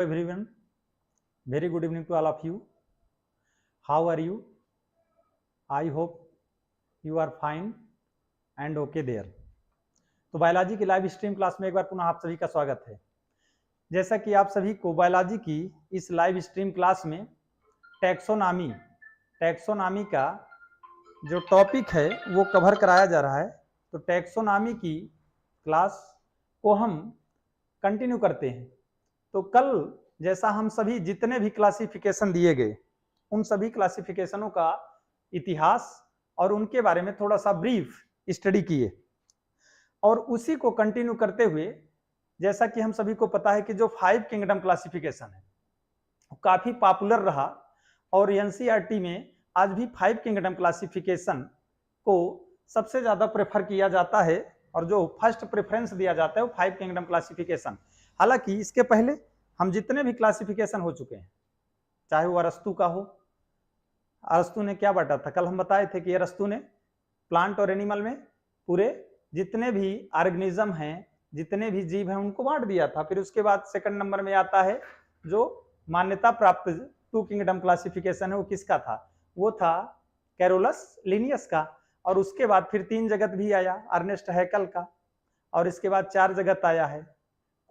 Everyone, very good evening to all of you. How are you? I hope you are fine and okay there. तो biology की live stream class में एक बार पुनः आप सभी का स्वागत है। जैसा कि आप सभी को बायोलॉजी की इस लाइव स्ट्रीम क्लास में टैक्सोनॉमी का जो टॉपिक है वो कवर कराया जा रहा है। तो टैक्सोनॉमी की क्लास को हम कंटिन्यू करते हैं। तो कल जैसा हम सभी जितने भी क्लासिफिकेशन दिए गए उन सभी क्लासिफिकेशनों का इतिहास और उनके बारे में थोड़ा सा ब्रीफ स्टडी किए, और उसी को कंटिन्यू करते हुए जैसा कि हम सभी को पता है कि जो 5 किंगडम क्लासिफिकेशन है काफी पॉपुलर रहा, और एनसीईआरटी में आज भी 5 किंगडम क्लासिफिकेशन को सबसे ज्यादा प्रेफर किया जाता है, और जो फर्स्ट प्रेफरेंस दिया जाता है वो 5 किंगडम क्लासिफिकेशन। हालांकि इसके पहले हम जितने भी क्लासिफिकेशन हो चुके हैं, चाहे वो अरस्तु का हो, अरस्तु ने क्या बांटा था, कल हम बताए थे कि अरस्तु ने प्लांट और एनिमल में पूरे जितने भी ऑर्गेनिज्म हैं, जितने भी जीव हैं उनको बांट दिया था। फिर उसके बाद सेकंड नंबर में आता है जो मान्यता प्राप्त 2 किंगडम क्लासिफिकेशन है, वो किसका था, वो था कैरोलस लिनियस का। और उसके बाद फिर 3 जगत भी आया, अर्नेस्ट हैकल का, और इसके बाद 4 जगत आया है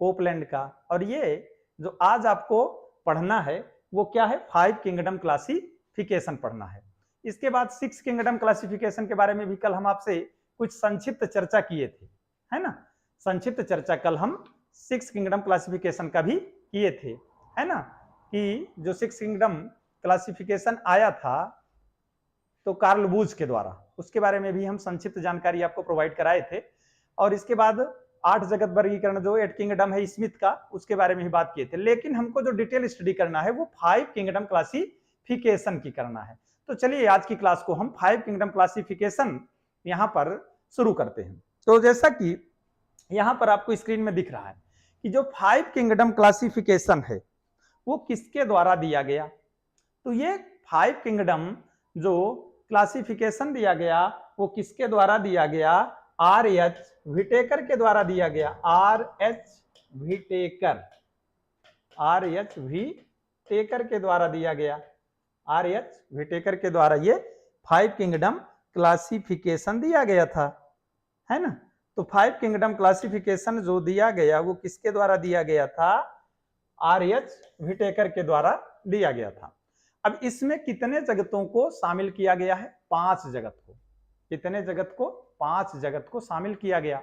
कोपलैंड का। और ये जो आज आपको पढ़ना है वो क्या है, 5 किंगडम क्लासिफिकेशन पढ़ना है। इसके बाद 6 किंगडम क्लासिफिकेशन के बारे में भी कल हम आपसे कुछ संक्षिप्त चर्चा किए थे, है ना। संक्षिप्त चर्चा कल हम 6 किंगडम क्लासिफिकेशन का भी किए थे, है ना, कि जो 6 किंगडम क्लासिफिकेशन आया था तो कार्ल बूच के द्वारा, उसके बारे में भी हम संक्षिप्त जानकारी आपको प्रोवाइड कराए थे। और इसके बाद 8 जगत वर्गीकरण जो 8 किंगडम है स्मिथ का, उसके बारे में भी बात किए थे। लेकिन हमको जो डिटेल स्टडी करना है वो 5 किंगडम क्लासिफिकेशन की करना है। तो चलिए आज की क्लास को हम 5 किंगडम क्लासिफिकेशन यहां पर शुरू करते हैं। तो जैसा कि यहां पर आपको स्क्रीन में दिख रहा है कि जो 5 किंगडम क्लासिफिकेशन है वो किसके द्वारा दिया गया, तो ये 5 किंगडम जो क्लासिफिकेशन दिया गया वो किसके द्वारा दिया गया, आर.एच. व्हिटेकर के द्वारा दिया गया। आर.एच. व्हिटेकर के द्वारा दिया गया। आर.एच. व्हिटेकर के द्वारा ये 5 किंगडम क्लासिफिकेशन दिया गया था, है ना। तो 5 किंगडम क्लासिफिकेशन जो दिया गया वो किसके द्वारा दिया गया था, आर.एच. व्हिटेकर के द्वारा दिया गया था। अब इसमें कितने जगतों को शामिल किया गया है, 5 जगत को। कितने जगत को, 5 जगत को शामिल किया गया।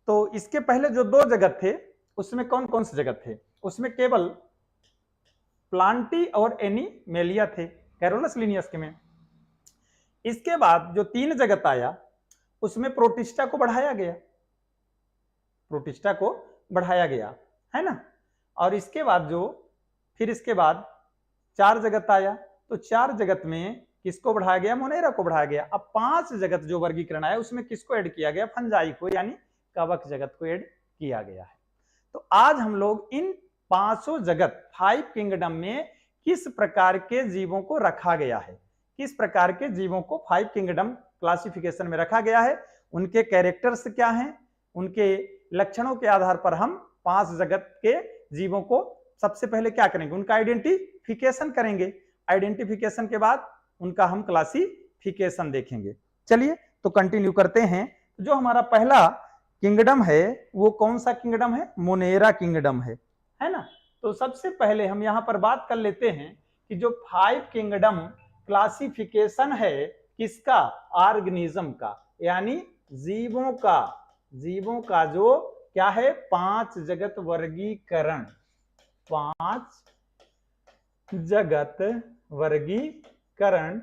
तो इसके पहले जो 2 जगत थे उसमें कौन कौन से जगत थे, उसमें केवल प्लांटी और एनिमेलिया थे कैरोलस लिनियस के में। इसके बाद जो 3 जगत आया उसमें प्रोटिस्टा को बढ़ाया गया, प्रोटिस्टा को बढ़ाया गया, है ना। और इसके बाद जो फिर इसके बाद 4 जगत आया, तो 4 जगत में किसको बढ़ाया गया, मोनेरा को बढ़ाया गया। अब 5 जगत जो वर्गीकरण आया उसमें किसको ऐड किया गया, फंजाई को, यानी कवक जगत को ऐड किया गया है। तो आज हम लोग इन 5 जगत 5 किंगडम में किस प्रकार के जीवों को रखा गया है, किस प्रकार के जीवों को 5 किंगडम क्लासिफिकेशन में रखा गया है, उनके कैरेक्टर्स क्या हैं, उनके लक्षणों के आधार पर हम 5 जगत के जीवों को सबसे पहले क्या करेंगे, उनका आइडेंटिफिकेशन करेंगे। आइडेंटिफिकेशन के बाद उनका हम क्लासिफिकेशन देखेंगे। चलिए तो कंटिन्यू करते हैं। जो हमारा पहला किंगडम है वो कौन सा किंगडम है, मोनेरा किंगडम है ना। तो सबसे पहले हम यहां पर बात कर लेते हैं कि जो 5 किंगडम क्लासिफिकेशन है किसका, ऑर्गेनिज्म का, यानी जीवों का जो क्या है, 5 जगत वर्गीकरण, 5 जगत वर्गीकरण,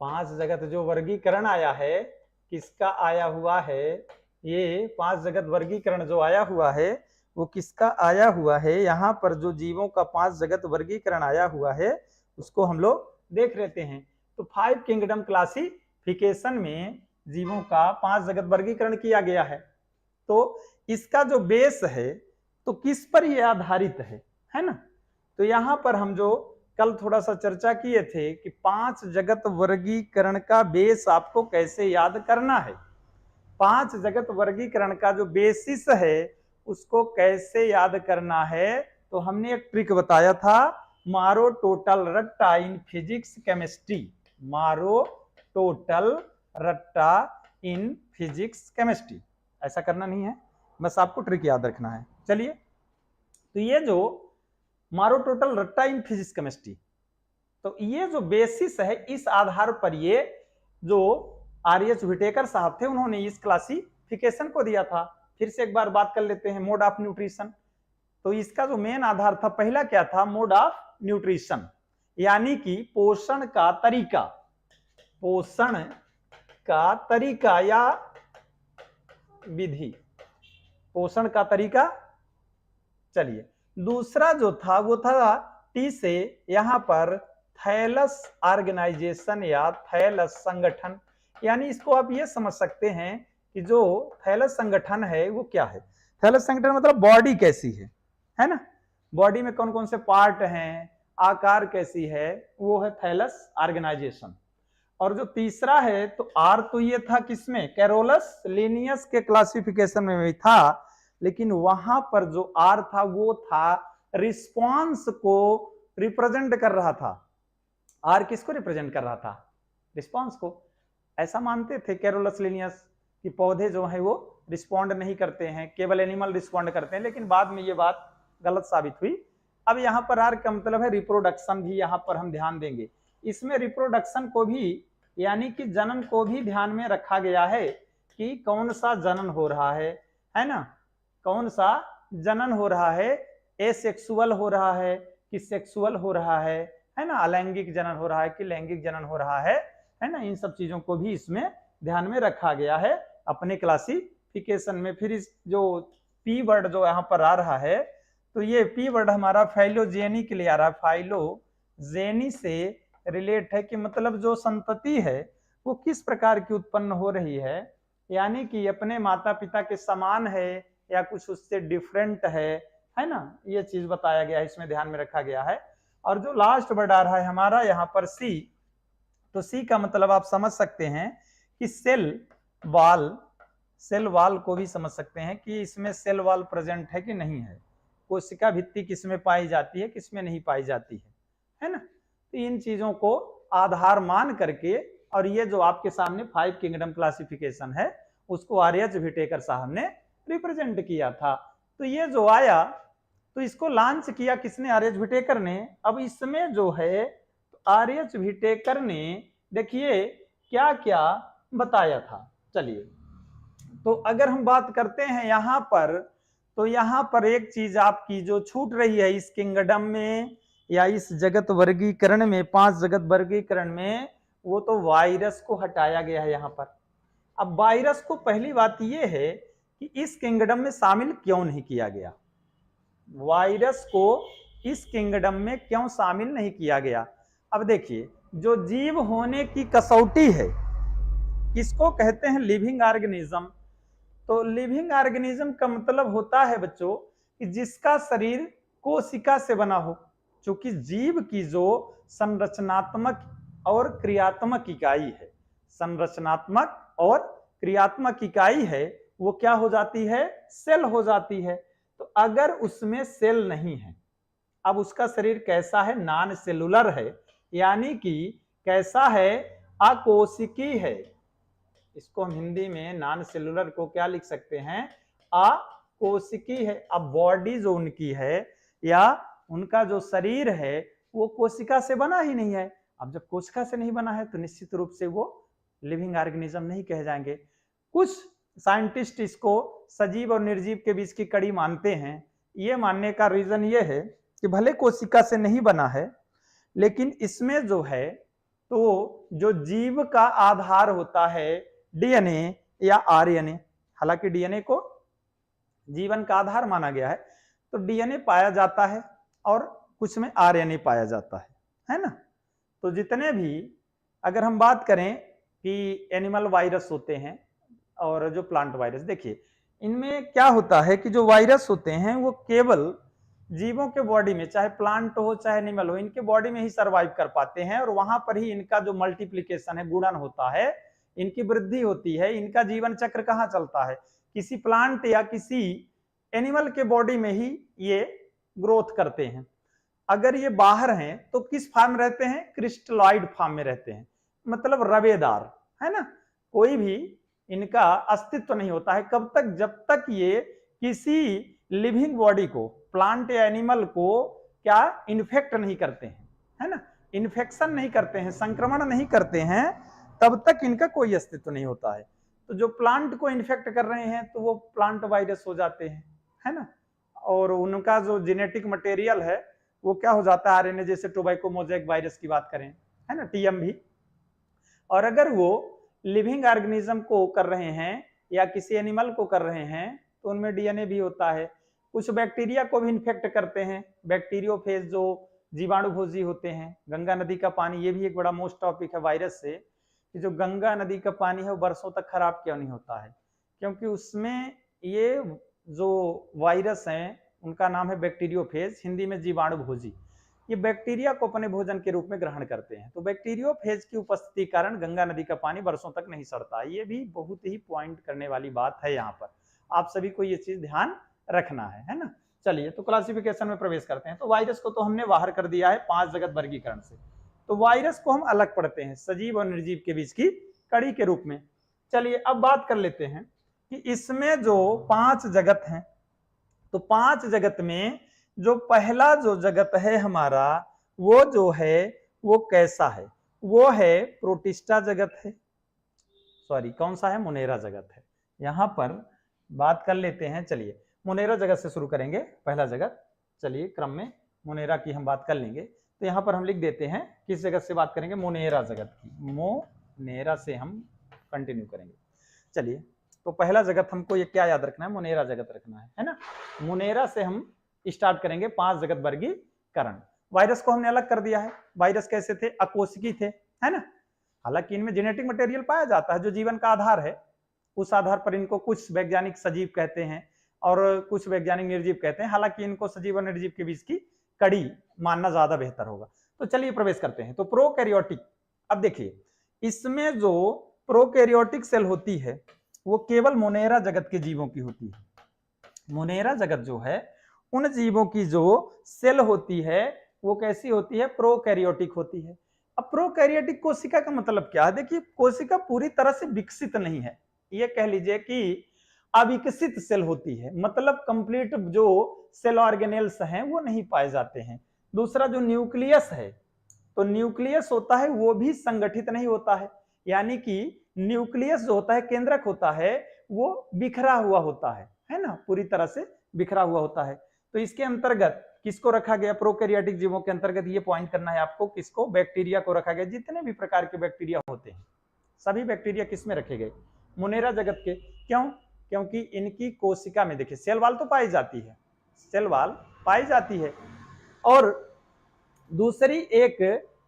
5 जगत जो वर्गीकरण आया है किसका आया हुआ है, ये 5 जगत वर्गीकरण जो आया हुआ है वो किसका आया हुआ है। यहां पर जो जीवों का 5 जगत वर्गीकरण आया हुआ है उसको हम लोग देख लेते हैं। तो 5 किंगडम क्लासिफिकेशन में जीवों का 5 जगत वर्गीकरण किया गया है। तो इसका जो बेस है तो किस पर यह आधारित है ना। तो यहां पर हम जो कल थोड़ा सा चर्चा किए थे कि 5 जगत वर्गीकरण का बेस आपको कैसे याद करना है। 5 जगत वर्गीकरण का जो बेसिस है उसको कैसे याद करना है, तो हमने एक ट्रिक बताया था, मारो टोटल रट्टा इन फिजिक्स केमिस्ट्री, मारो टोटल रट्टा इन फिजिक्स केमिस्ट्री। ऐसा करना नहीं है, बस आपको ट्रिक याद रखना है। चलिए, तो ये जो मारो टोटल रट्टा इन फिजिक्स केमिस्ट्री, तो ये जो बेसिस है, इस आधार पर ये जो आर.एच. व्हिटेकर साहब थे, उन्होंने इस क्लासिफिकेशन को दिया था। फिर से एक बार बात कर लेते हैं मोड ऑफ न्यूट्रिशन। तो इसका जो मेन आधार था, पहला क्या था, मोड ऑफ न्यूट्रिशन, यानी कि पोषण का तरीका, पोषण का तरीका या विधि, पोषण का तरीका। चलिए, दूसरा जो था वो था टी से यहां पर थैलस ऑर्गेनाइजेशन या थैलस संगठन, यानी इसको आप ये समझ सकते हैं कि जो थैलस संगठन है वो क्या है। थैलस संगठन मतलब बॉडी कैसी है ना, बॉडी में कौन कौन से पार्ट हैं, आकार कैसी है, वो है थैलस ऑर्गेनाइजेशन। और जो तीसरा है, तो आर तो ये था किसमें, कैरोलस लिनियस के क्लासिफिकेशन में भी था, लेकिन वहां पर जो आर था वो था रिस्पॉन्स को रिप्रेजेंट कर रहा था। आर किसको रिप्रेजेंट कर रहा था, रिस्पॉन्स को। ऐसा मानते थे कैरोलस लिनियस कि पौधे जो है वो रिस्पॉन्ड नहीं करते हैं, केवल एनिमल रिस्पॉन्ड करते हैं, लेकिन बाद में ये बात गलत साबित हुई। अब यहाँ पर आर का मतलब है रिप्रोडक्शन भी यहाँ पर हम ध्यान देंगे। इसमें रिप्रोडक्शन को भी, यानी कि जनन को भी ध्यान में रखा गया है कि कौन सा जनन हो रहा है ना, कौन सा जनन हो रहा है, एसेक्सुअल हो रहा है कि सेक्सुअल हो रहा है ना, अलैंगिक जनन हो रहा है कि लैंगिक जनन हो रहा है ना, इन सब चीजों को भी इसमें ध्यान में रखा गया है अपने क्लासिफिकेशन में। फिर इस जो पी वर्ड जो यहाँ पर आ रहा है, तो ये पी वर्ड हमारा फाइलोजेनी के लिए आ रहा है, फाइलोजेनी से रिलेट है कि मतलब जो संतति है वो किस प्रकार की उत्पन्न हो रही है, यानी कि अपने माता पिता के समान है या कुछ उससे डिफरेंट है ना, ये चीज बताया गया है, इसमें ध्यान में रखा गया है। और जो लास्ट वर्ड आ रहा है हमारा यहाँ पर सी, तो सी का मतलब आप समझ सकते हैं कि सेल वॉल, सेल वॉल को भी समझ सकते हैं कि इसमें सेल वॉल प्रेजेंट है कि नहीं है, कोशिका भित्ति किसमें पाई जाती है किसमें नहीं पाई जाती है ना। तो इन चीजों को आधार मान करके, और ये जो आपके सामने 5 किंगडम क्लासिफिकेशन है उसको आर.एच. व्हिटेकर साहब ने रिप्रेजेंट किया था। तो ये जो आया, तो इसको लॉन्च किया किसने, आर.एच. व्हिटेकर ने। अब इसमें जो है तो आर.एच. व्हिटेकर ने देखिए क्या क्या बताया था। चलिए, तो अगर हम बात करते हैं यहाँ पर, तो यहाँ पर एक चीज आपकी जो छूट रही है इस किंगडम में या इस जगत वर्गीकरण में, 5 जगत वर्गीकरण में, वो तो वायरस को हटाया गया है यहाँ पर। अब वायरस को पहली बात ये है कि इस किंगडम में शामिल क्यों नहीं किया गया, वायरस को इस किंगडम में क्यों शामिल नहीं किया गया। अब देखिए, जो जीव होने की कसौटी है किसको कहते हैं, लिविंग ऑर्गेनिज्म। तो लिविंग ऑर्गेनिज्म का मतलब होता है बच्चों कि जिसका शरीर कोशिका से बना हो, क्योंकि जीव की जो संरचनात्मक और क्रियात्मक इकाई है, संरचनात्मक और क्रियात्मक इकाई है, वो क्या हो जाती है, सेल हो जाती है। तो अगर उसमें सेल नहीं है, अब उसका शरीर कैसा है, नॉन सेलुलर है, यानी कि कैसा है, अकोशिकी है। इसको हम हिंदी में नॉन सेलुलर को क्या लिख सकते हैं, अकोशिकी है। अब बॉडी जो उनकी है या उनका जो शरीर है वो कोशिका से बना ही नहीं है। अब जब कोशिका से नहीं बना है तो निश्चित रूप से वो लिविंग ऑर्गेनिज्म नहीं कहे जाएंगे। कुछ साइंटिस्ट इसको सजीव और निर्जीव के बीच की कड़ी मानते हैं। ये मानने का रीजन ये है कि भले कोशिका से नहीं बना है, लेकिन इसमें जो है तो जो जीव का आधार होता है डीएनए या आरएनए, हालांकि डीएनए को जीवन का आधार माना गया है, तो डीएनए पाया जाता है और कुछ में आरएनए पाया जाता है ना। तो जितने भी अगर हम बात करें कि एनिमल वायरस होते हैं और जो प्लांट वायरस, देखिए इनमें क्या होता है कि जो वायरस होते हैं वो केवल जीवों के बॉडी में, चाहे प्लांट हो चाहे एनिमल हो, इनके बॉडी में ही सरवाइव कर पाते हैं और वहां पर ही इनका जो मल्टीप्लीकेशन है, गुणन होता है, इनकी वृद्धि होती है। इनका जीवन चक्र कहाँ चलता है, किसी प्लांट या किसी एनिमल के बॉडी में ही ये ग्रोथ करते हैं। अगर ये बाहर हैं तो किस फॉर्म में रहते हैं? क्रिस्टलॉइड फॉर्म में रहते हैं, मतलब रवेदार, है ना। कोई भी इनका अस्तित्व नहीं होता है कब तक? जब तक ये किसी लिविंग बॉडी को, प्लांट या एनिमल को क्या इन्फेक्ट नहीं करते हैं, है ना, इन्फेक्शन नहीं करते हैं, संक्रमण नहीं करते हैं, तब तक इनका कोई अस्तित्व नहीं होता है। तो जो प्लांट को इन्फेक्ट कर रहे हैं तो वो प्लांट वायरस हो जाते हैं, है ना, और उनका जो जेनेटिक मटेरियल है वो क्या हो जाता है? आरएनए, जैसे टोबैको मोज़ेक वायरस की बात करें, है ना, टीएम भी। और अगर वो लिविंग ऑर्गेनिज्म को कर रहे हैं या किसी एनिमल को कर रहे हैं तो उनमें डीएनए भी होता है। कुछ बैक्टीरिया को भी इन्फेक्ट करते हैं, बैक्टीरियोफेज जो जीवाणुभोजी होते हैं। गंगा नदी का पानी, ये भी एक बड़ा मोस्ट टॉपिक है वायरस से, कि जो गंगा नदी का पानी है वो बरसों तक खराब क्यों नहीं होता है? क्योंकि उसमें ये जो वायरस हैं उनका नाम है बैक्टीरियोफेज, हिंदी में जीवाणुभोजी। ये बैक्टीरिया को अपने भोजन के रूप में ग्रहण करते हैं, तो बैक्टीरियोफेज की उपस्थिति कारण गंगा नदी का पानी बरसों तक नहीं सड़ता। ये भी बहुत ही पॉइंट करने वाली बात है, यहाँ पर आप सभी को ये चीज ध्यान रखना है ना। चलिए तो क्लासिफिकेशन में प्रवेश करते हैं। तो वायरस को तो हमने बाहर कर दिया है 5 जगत वर्गीकरण से। तो वायरस को हम अलग पढ़ते हैं सजीव और निर्जीव के बीच की कड़ी के रूप में। चलिए अब बात कर लेते हैं कि इसमें जो 5 जगत हैं, तो 5 जगत में जो पहला जो जगत है हमारा, वो जो है वो कैसा है? वो है प्रोटिस्टा जगत है, सॉरी कौन सा है? मोनेरा जगत है। यहां पर बात कर लेते हैं, चलिए मोनेरा जगत से शुरू करेंगे, पहला जगत। चलिए क्रम में मोनेरा की हम बात कर लेंगे। तो यहां पर हम लिख देते हैं किस जगत से बात करेंगे? मोनेरा जगत की। मोनेरा से हम कंटिन्यू करेंगे। चलिए तो पहला जगत हमको ये क्या याद रखना है? मोनेरा जगत रखना है ना। मोनेरा से हम स्टार्ट करेंगे 5 जगत वर्गीकरण। वायरस को हमने अलग कर दिया है। वायरस कैसे थे? अकोशिकी थे, है ना। हालांकि इनमें जेनेटिक मटेरियल पाया जाता है जो जीवन का आधार है। उस आधार पर इनको कुछ वैज्ञानिक सजीव कहते हैं और कुछ वैज्ञानिक निर्जीव कहते हैं। हालांकि इनको सजीव और निर्जीव के बीच की कड़ी मानना ज्यादा बेहतर होगा। तो चलिए प्रवेश करते हैं। तो प्रोकैरियोटिक, अब देखिए इसमें जो प्रोकैरियोटिक सेल होती है वो केवल मोनेरा जगत के जीवों की होती है। मोनेरा जगत जो है उन जीवों की जो सेल होती है वो कैसी होती है? प्रोकैरियोटिक होती है। अब प्रोकैरियोटिक कोशिका का मतलब क्या है? देखिए कोशिका पूरी तरह से विकसित नहीं है, ये कह लीजिए कि अविकसित सेल होती है, मतलब कंप्लीट जो सेल ऑर्गेनेल्स हैं वो नहीं पाए जाते हैं। दूसरा जो न्यूक्लियस है, तो न्यूक्लियस होता है वो भी संगठित नहीं होता है, यानी कि न्यूक्लियस जो होता है, केंद्रक होता है, वो बिखरा हुआ होता है ना, पूरी तरह से बिखरा हुआ होता है। तो इसके अंतर्गत किसको रखा गया? प्रोकैरियोटिक जीवों के अंतर्गत ये पॉइंट करना है आपको, किसको? बैक्टीरिया को रखा गया। जितने भी प्रकार के बैक्टीरिया होते हैं सभी बैक्टीरिया किस में रखे गए? मोनेरा जगत के। क्यों? क्योंकि इनकी कोशिका में देखिए सेल वाल तो पाई जाती है, सेल वाल पाई जाती है, और दूसरी एक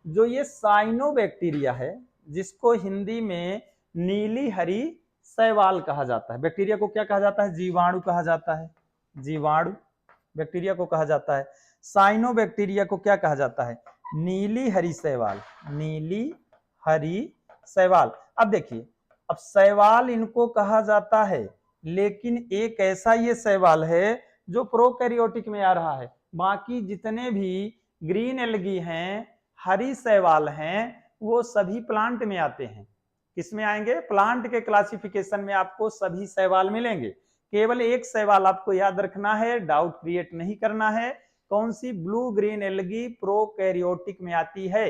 जो ये साइनोबैक्टीरिया है जिसको हिंदी में नीली हरी शैवाल कहा जाता है। बैक्टीरिया को क्या कहा जाता है? जीवाणु कहा जाता है, जीवाणु बैक्टीरिया को कहा जाता है। साइनोबैक्टीरिया को क्या कहा जाता है? नीली हरी शैवाल, नीली हरी शैवाल। अब देखिए अब शैवाल इनको कहा जाता है, लेकिन एक ऐसा ये शैवाल है जो प्रोकैरियोटिक में आ रहा है। बाकी जितने भी ग्रीन एल्गी हैं, हरी शैवाल हैं, वो सभी प्लांट में आते हैं। किसमें आएंगे? प्लांट के क्लासिफिकेशन में आपको सभी शैवाल मिलेंगे। केवल एक शैवाल आपको याद रखना है, डाउट क्रिएट नहीं करना है। कौन सी? ब्लू ग्रीन एल्गी प्रोकैरियोटिक में आती है।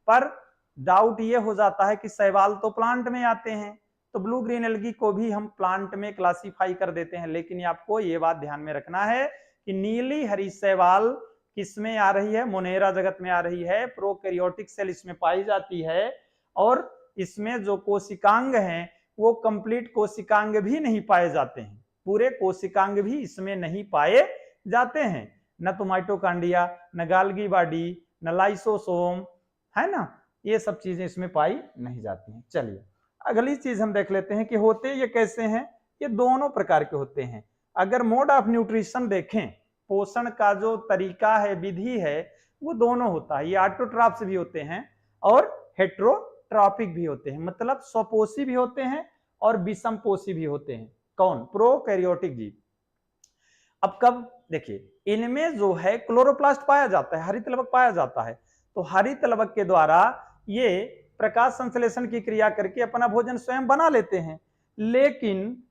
पर डाउट ये हो जाता है कि शैवाल तो प्लांट में आते हैं, तो ब्लू ग्रीन एल्गी को भी हम प्लांट में क्लासिफाई कर देते हैं। लेकिन आपको ये बात ध्यान में रखना है कि नीली हरी शैवाल किसमें आ रही है? मोनेरा जगत में आ रही है। प्रोकैरियोटिक सेल इसमें पाई जाती है, और इसमें जो कोशिकांग हैं वो कंप्लीट कोशिकांग भी नहीं पाए जाते हैं, पूरे कोशिकांग भी इसमें नहीं पाए जाते हैं। न तो माइटोकांड्रिया, न गाल्गी बॉडी, न लाइसोसोम, है ना, ये सब चीजें इसमें पाई नहीं जाती हैं। चलिए अगली चीज हम देख लेते हैं कि होते ये कैसे हैं। ये दोनों प्रकार के होते हैं। अगर मोड ऑफ न्यूट्रिशन देखें, पोषण का जो तरीका है, विधि है, वो दोनों होता है। ये ऑटोट्रॉफ्स भी होते हैं और हेट्रोट्रॉपिक भी होते हैं, मतलब स्वपोषी भी होते हैं और विषमपोषी भी होते हैं। कौन? प्रोकैरियोटिक जीव। अब कब, देखिए इनमें जो है क्लोरोप्लास्ट पाया जाता है, हरित लवक पाया जाता है, तो हरित लवक के द्वारा ये प्रकाश संश्लेषण की क्रिया करके अपना भोजन स्वयं बना लेते हैं। लेकिन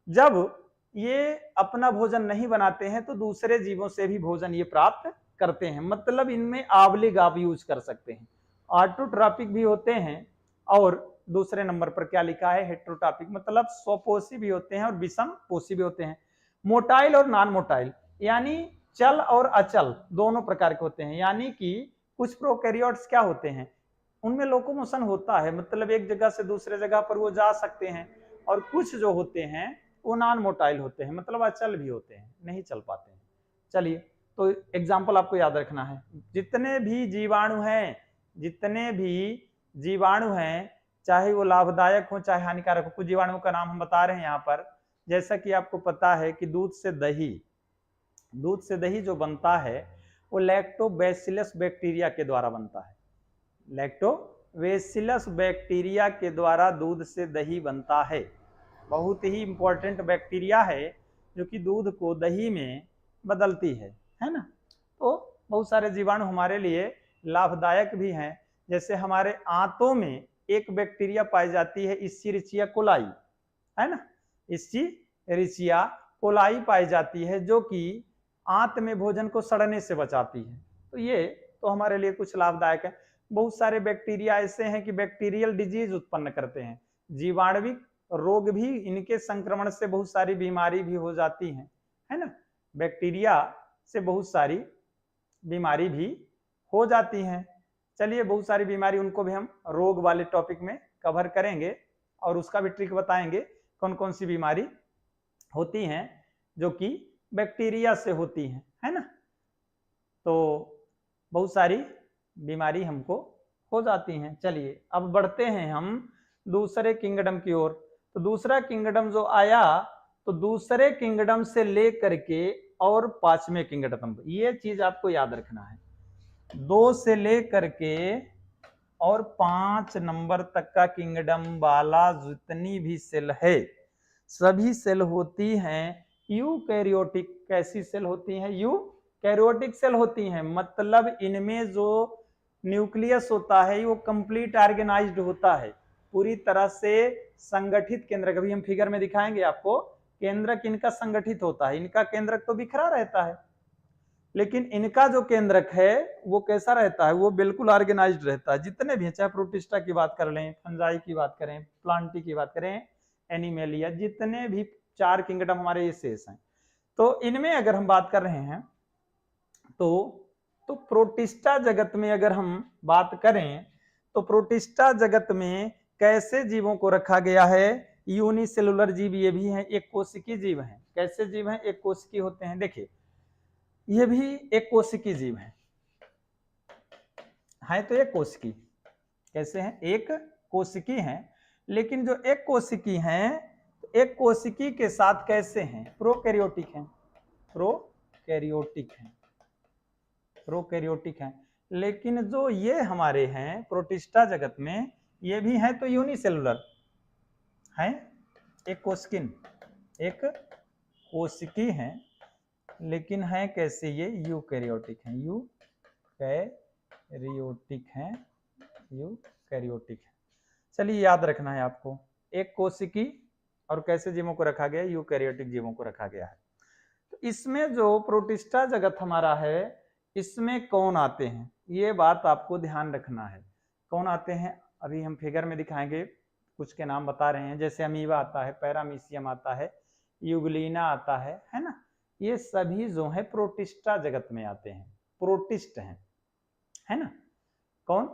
जब ये अपना भोजन नहीं बनाते हैं तो दूसरे जीवों से भी भोजन ये प्राप्त करते हैं। मतलब इनमें आवलिक आप यूज कर सकते हैं, ऑटोट्रॉपिक भी होते हैं और दूसरे नंबर पर क्या लिखा है, हेट्रोट्रॉपिक, मतलब स्वपोषी भी होते हैं और विषम पोषी भी होते हैं। मोटाइल और नॉन मोटाइल, यानी चल और अचल दोनों प्रकार के होते हैं। यानी कि कुछ प्रोकैरियोट्स क्या होते हैं, उनमें लोकोमोशन होता है, मतलब एक जगह से दूसरे जगह पर वो जा सकते हैं, और कुछ जो होते हैं वो नॉन मोटाइल होते हैं, मतलब अचल भी होते हैं, नहीं चल पाते हैं। चलिए, तो एग्जाम्पल आपको याद रखना है, जितने भी जीवाणु हैं, जितने भी जीवाणु हैं, चाहे वो लाभदायक हो चाहे हानिकारक हो, कुछ जीवाणुओं का नाम हम बता रहे हैं यहाँ पर। जैसा कि आपको पता है कि दूध से दही जो बनता है वो लैक्टोबैसिलस बैक्टीरिया के द्वारा बनता है। लैक्टोबैसिलस बैक्टीरिया के द्वारा दूध से दही बनता है। बहुत ही इंपॉर्टेंट बैक्टीरिया है जो कि दूध को दही में बदलती है ना। तो बहुत सारे जीवाणु हमारे लिए लाभदायक भी हैं। जैसे हमारे आंतों में एक बैक्टीरिया पाई जाती है, इस्चेरिचिया कोलाई, है ना, इस्चेरिचिया कोलाई पाई जाती है, जो कि आंत में भोजन को सड़ने से बचाती है। तो ये तो हमारे लिए कुछ लाभदायक है। बहुत सारे बैक्टीरिया ऐसे हैं कि बैक्टीरियल डिजीज उत्पन्न करते हैं, जीवाणुविक रोग भी इनके संक्रमण से बहुत सारी बीमारी भी हो जाती है ना। बैक्टीरिया से बहुत सारी बीमारी भी हो जाती हैं। चलिए, बहुत सारी बीमारी उनको भी हम रोग वाले टॉपिक में कवर करेंगे और उसका भी ट्रिक बताएंगे कौन कौन सी बीमारी होती हैं जो कि बैक्टीरिया से होती हैं, है ना। तो बहुत सारी बीमारी हमको हो जाती हैं। चलिए, अब बढ़ते हैं हम दूसरे किंगडम की ओर। तो दूसरा किंगडम जो आया, तो दूसरे किंगडम से लेकर के और पांचवें किंगडम, ये चीज आपको याद रखना है। 2 से लेकर के और 5 नंबर तक का किंगडम वाला जितनी भी सेल है, सभी सेल होती हैं यूकैरियोटिक। कैसी सेल होती हैं? यूकैरियोटिक सेल होती हैं। मतलब इनमें जो न्यूक्लियस होता है वो कंप्लीट ऑर्गेनाइज्ड होता है, पूरी तरह से संगठित केंद्रक। अभी हम फिगर में दिखाएंगे आपको, केंद्रक इनका संगठित होता है। इनका केंद्रक तो बिखरा रहता है, लेकिन इनका जो केंद्रक है वो कैसा रहता है, वो बिल्कुल ऑर्गेनाइज्ड रहता है। जितने भी, चाहे प्रोटिस्टा की बात कर लें, फंजाई की बात करें, प्लांटी की बात करें, एनिमेलिया, जितने भी 4 किंगडम हमारे ये शेष हैं। तो इनमें अगर हम बात कर रहे हैं तो प्रोटिस्टा जगत में अगर हम बात करें तो प्रोटिस्टा जगत में कैसे जीवों को रखा गया है? यूनिसेलुलर जीव ये भी हैं, एक कोशिकी जीव हैं। कैसे जीव हैं? एक कोशिकी होते हैं। देखिए, ये भी एक कोशिकी जीव है तो एक कोशिकी। कैसे हैं? एक कोशिकी हैं। लेकिन जो एक कोशिकी हैं, एक कोशिकी के साथ कैसे हैं? प्रोकैरियोटिक हैं, प्रोकैरियोटिक हैं। लेकिन जो ये हमारे हैं प्रोटिस्टा जगत में, ये भी हैं तो यूनिसेलुलर हैं, एक कोशिकी हैं। लेकिन है कैसे? ये यूकैरियोटिक हैं, यूकैरियोटिक हैं। चलिए, याद रखना है आपको, एक कोशिकी और कैसे जीवों को रखा गया? यूकैरियोटिक जीवों को रखा गया है। तो इसमें जो प्रोटिस्टा जगत हमारा है, इसमें कौन आते हैं, ये बात आपको ध्यान रखना है। कौन आते हैं अभी हम फिगर में दिखाएंगे, कुछ के नाम बता रहे हैं। जैसे अमीबा आता है, पैरामीशियम आता है, यूग्लिना आता है ना। ये सभी जो है प्रोटिस्टा जगत में आते हैं, प्रोटिस्ट हैं, है ना। कौन?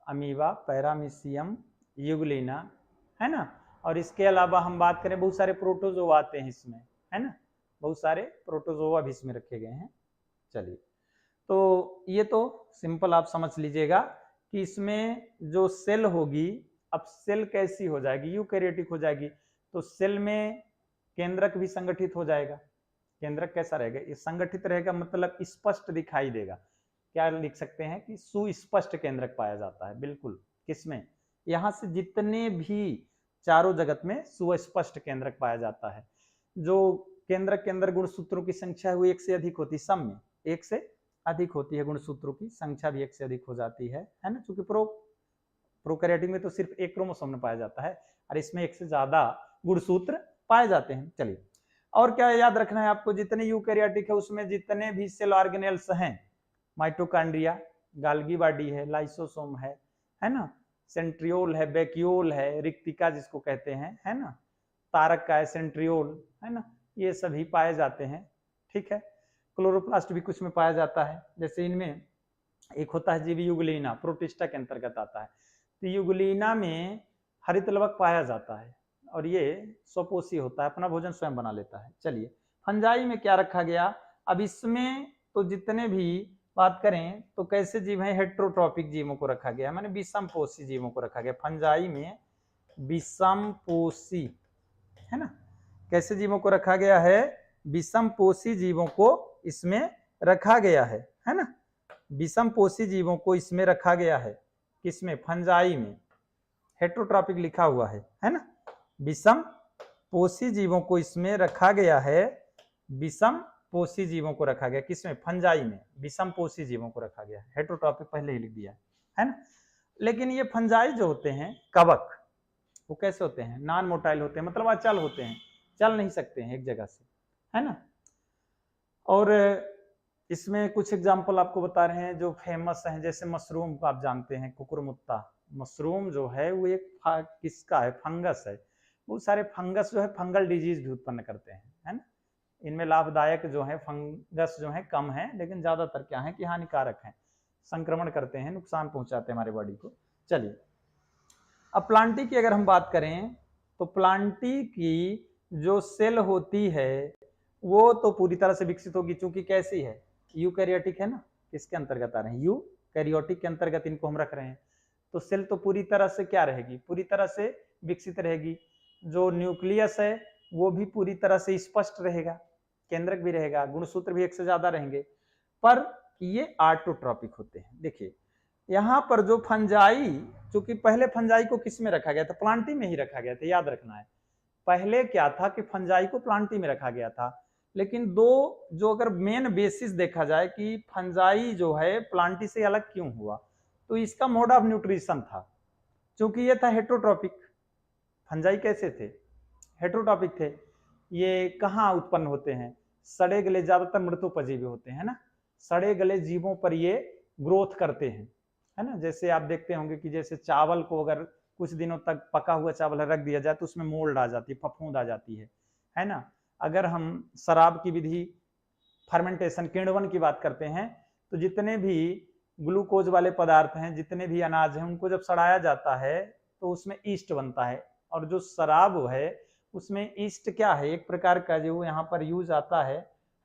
अमीबा, पैरामीशियम, यूग्लिना, है ना। और इसके अलावा हम बात करें, बहुत सारे प्रोटोजोआ आते हैं इसमें, है ना। बहुत सारे प्रोटोजोआ भी इसमें रखे गए हैं। चलिए, तो ये तो सिंपल आप समझ लीजिएगा कि इसमें जो सेल होगी, अब सेल कैसी हो जाएगी? यूकैरियोटिक हो जाएगी। तो सेल में केंद्रक भी संगठित हो जाएगा। केंद्रक कैसा रहेगा? ये संगठित रहेगा, मतलब स्पष्ट दिखाई देगा। क्या लिख सकते हैं कि सुस्पष्ट केंद्रक पाया जाता है। बिल्कुल, किसमें? यहां से जितने भी चारों जगत में सुस्पष्ट केंद्रक पाया जाता है। जो केंद्रक के अंदर गुणसूत्रों की संख्या वो एक से अधिक होती है, सम में एक से अधिक होती है, गुणसूत्रों की संख्या भी एक से अधिक हो जाती है ना। चूंकि प्रोकैरियोटिक में तो सिर्फ एक क्रोमोसोम में पाया जाता है और इसमें एक से ज्यादा गुणसूत्र पाए जाते हैं। चलिए, और क्या याद रखना है आपको, जितने यूकैरियोटिक है उसमें जितने भी सेल ऑर्गेनेल्स हैं, माइटोकॉन्ड्रिया, गाल्गी बॉडी है, लाइसोसोम है ना, सेंट्रियोल है, वैक्यूल है, रिक्तिका जिसको कहते हैं, है ना, तारक का है, सेंट्रियोल है ना, ये सभी पाए जाते हैं। ठीक है, क्लोरोप्लास्ट भी कुछ में पाया जाता है, जैसे इनमें एक होता है जीवी यूग्लिना, प्रोटिस्टा के अंतर्गत आता है। तो यूग्लिना में हरित लवक पाया जाता है और ये स्वपोषी होता है, अपना भोजन स्वयं बना लेता है। चलिए, फंजाई में क्या रखा गया, अब इसमें तो जितने भी बात करें तो कैसे जीव हैं, हेट्रोट्रॉपिक जीवों को रखा गया, माने विषमपोषी जीवों को रखा गया। फंजाई में विषमपोषी है ना, कैसे जीवों को रखा गया है, विषमपोषी जीवों को इसमें रखा गया है ना, विषमपोषी जीवों को इसमें रखा गया है, किसमें, फंजाई में। हेट्रोट्रॉपिक लिखा हुआ है ना, विषमपोषी जीवों को इसमें रखा गया है, विषमपोषी जीवों को रखा गया, किसमें, फंजाई में विषमपोषी जीवों को रखा गया। हेट्रोट्रॉपिक पहले ही लिख दिया है ना। लेकिन ये फंजाई जो होते हैं कवक, वो कैसे होते हैं, नॉन मोटाइल होते हैं, मतलब अचल होते हैं, चल नहीं सकते हैं एक जगह से, है ना। और इसमें कुछ एग्जाम्पल आपको बता रहे हैं जो फेमस हैं, जैसे मशरूम को आप जानते हैं, कुकुरमुत्ता मशरूम जो है वो एक किसका है, फंगस है। बहुत सारे फंगस जो है फंगल डिजीज भी उत्पन्न करते हैं, है ना। इनमें लाभदायक जो है फंगस जो है कम है, लेकिन ज्यादातर क्या है कि हानिकारक है, संक्रमण करते हैं, नुकसान पहुंचाते हैं हमारे बॉडी को। चलिए, अब प्लांटी की अगर हम बात करें तो प्लांटी की जो सेल होती है वो तो पूरी तरह से विकसित होगी, चूंकि कैसी है, यूकैरियोटिक है ना, किसके अंतर्गत आ रहे हैं, यूकैरियोटिक के अंतर्गत इनको हम रख रहे हैं। तो सेल तो पूरी तरह से क्या रहेगी, पूरी तरह से विकसित रहेगी। जो न्यूक्लियस है वो भी पूरी तरह से स्पष्ट रहेगा, केंद्रक भी रहेगा, गुणसूत्र भी एक से ज्यादा रहेंगे, पर ये ऑटोट्रॉपिक होते हैं। देखिए यहाँ पर जो फंजाई, चूंकि पहले फंजाई को किस में रखा गया था, प्लांटी में ही रखा गया था, याद रखना है। पहले क्या था कि फंजाई को प्लांटी में रखा गया था, लेकिन दो जो अगर मेन बेसिस देखा जाए कि फंजाई जो है प्लांटी से अलग क्यों हुआ, तो इसका मोड ऑफ न्यूट्रिशन था, क्योंकि ये था हेट्रोट्रॉपिक। फंजाई कैसे थे, हेट्रोट्रॉपिक थे। ये कहाँ उत्पन्न होते हैं, सड़े गले, ज्यादातर मृतोपजीवी होते हैं ना, सड़े गले जीवों पर ये ग्रोथ करते हैं, है ना। जैसे आप देखते होंगे कि जैसे चावल को अगर कुछ दिनों तक पका हुआ चावल रख दिया जाए तो उसमें मोल्ड आ जाती है, फफूंद आ जाती है ना। अगर हम शराब की विधि फर्मेंटेशन, किण्वन की बात करते हैं, तो जितने भी ग्लूकोज वाले पदार्थ हैं, जितने भी अनाज हैं, उनको जब सड़ाया जाता है तो उसमें ईस्ट बनता है, और जो शराब है उसमें ईस्ट क्या है, एक प्रकार का जो यहाँ पर यूज आता है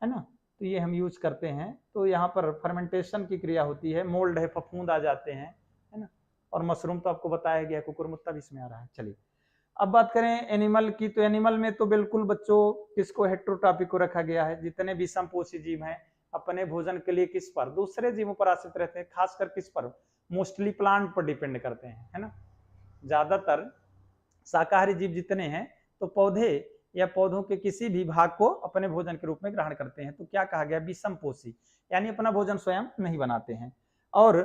ना, तो ये हम यूज करते हैं। तो यहाँ पर फर्मेंटेशन की क्रिया होती है, मोल्ड है, फफूंद आ जाते हैं, है ना। और मशरूम तो आपको बताया गया, कुकुरमुत्ता भी इसमें आ रहा है। चलिए, अब बात करें एनिमल की, तो एनिमल में तो बिल्कुल बच्चों किसको, हेट्रोट्रॉपिक को रखा गया है। जितने विषमपोषी जीव हैं अपने भोजन के लिए किस पर, दूसरे जीवों पर आश्रित रहते हैं, खासकर किस पर, मोस्टली प्लांट पर डिपेंड करते हैं, है ना। ज्यादातर शाकाहारी जीव जितने हैं तो पौधे या पौधों के किसी भी भाग को अपने भोजन के रूप में ग्रहण करते हैं। तो क्या कहा गया, विषमपोषी, यानी अपना भोजन स्वयं नहीं बनाते हैं। और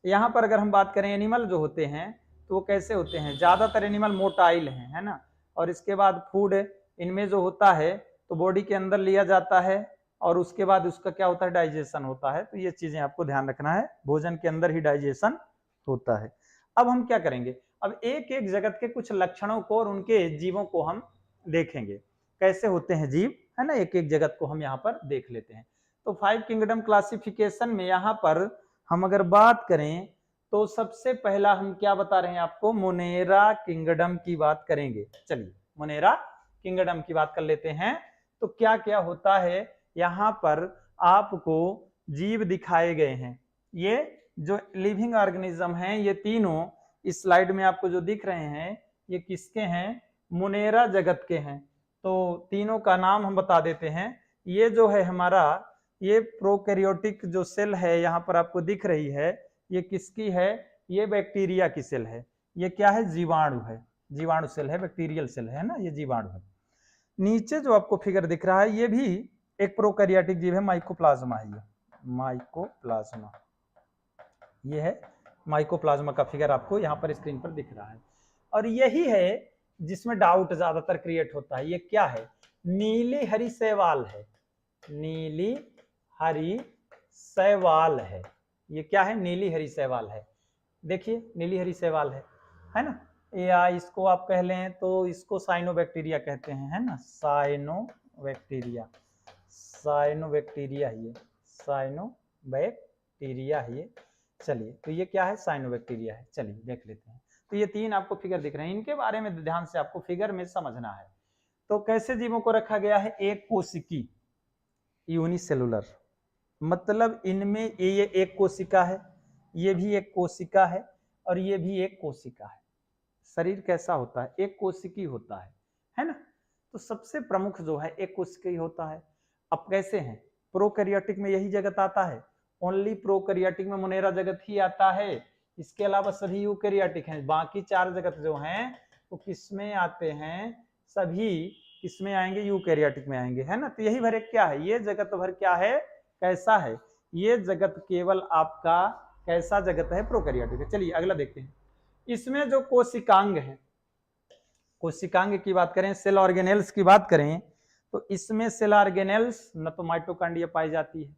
यहाँ पर अगर हम बात करें एनिमल जो होते हैं तो वो कैसे होते हैं, ज्यादातर एनिमल मोटाइल हैं, है ना। और इसके बाद फूड इनमें जो होता है तो बॉडी के अंदर लिया जाता है और उसके बाद उसका क्या होता है, डाइजेशन होता है। तो ये चीजें आपको ध्यान रखना है, भोजन के अंदर ही डाइजेशन होता है। अब हम क्या करेंगे, अब एक एक जगत के कुछ लक्षणों को और उनके जीवों को हम देखेंगे, कैसे होते हैं जीव, है ना। एक एक जगत को हम यहाँ पर देख लेते हैं। तो 5 किंगडम क्लासिफिकेशन में यहाँ पर हम अगर बात करें तो सबसे पहला हम क्या बता रहे हैं आपको, मोनेरा किंगडम की बात करेंगे। चलिए, मोनेरा किंगडम की बात कर लेते हैं। तो क्या क्या होता है, यहाँ पर आपको जीव दिखाए गए हैं। ये जो लिविंग ऑर्गेनिज्म हैं, ये तीनों इस स्लाइड में आपको जो दिख रहे हैं ये किसके हैं, मोनेरा जगत के हैं। तो तीनों का नाम हम बता देते हैं। ये जो है हमारा, ये प्रोकैरियोटिक जो सेल है यहाँ पर आपको दिख रही है, ये किसकी है, ये बैक्टीरिया की सेल है। ये क्या है, जीवाणु है, जीवाणु सेल है, बैक्टीरियल सेल है ना, ये जीवाणु है। नीचे जो आपको फिगर दिख रहा है ये भी एक प्रोकैरियोटिक जीव है, माइकोप्लाज्मा है ये, माइकोप्लाज्मा, ये है माइकोप्लाज्मा का फिगर आपको यहाँ पर स्क्रीन पर दिख रहा है। और यही है जिसमें डाउट ज्यादातर क्रिएट होता है, ये क्या है, नीली हरी शैवाल है, नीली हरी शैवाल है, ये क्या है, नीली हरी शैवाल है। देखिए नीली हरी शैवाल है ना, या इसको आप कह लें तो इसको साइनोबैक्टीरिया कहते हैं, है ना, साइनोबैक्टीरिया, साइनोबैक्टीरिया है ये, साइनोबैक्टीरिया है ये। चलिए तो ये क्या है, साइनोबैक्टीरिया है। चलिए देख लेते हैं। तो ये तीन आपको फिगर दिख रहे हैं, इनके बारे में ध्यान से आपको फिगर में समझना है। तो कैसे जीवों को रखा गया है, एक कोशिकी, यूनिसेलुलर, मतलब इनमें ये एक कोशिका है, ये भी एक कोशिका है और ये भी एक कोशिका है। शरीर कैसा होता है, एक कोशिकी होता है ना। तो सबसे प्रमुख जो है एक कोशिकी होता है। अब कैसे हैं, प्रोकैरियोटिक में यही जगत आता है, ओनली प्रोकैरियोटिक में मोनेरा जगत ही आता है, इसके अलावा सभी यूकैरियोटिक हैं। बाकी चार जगत जो हैं वो किसमें आते हैं, सभी किसमें आएंगे, यूकैरियोटिक में आएंगे, है ना। तो यही भर क्या है, ये जगत भर क्या है, कैसा है, ये जगत केवल आपका कैसा जगत है, प्रोकैरियोटिक है। चलिए अगला देखते हैं। इसमें जो कोशिकांग है, कोशिकांग की बात करें, सेल ऑर्गेनेल्स की बात करें, तो इसमें सेल ऑर्गेनेल्स न तो माइटोकॉन्ड्रिया पाई जाती है,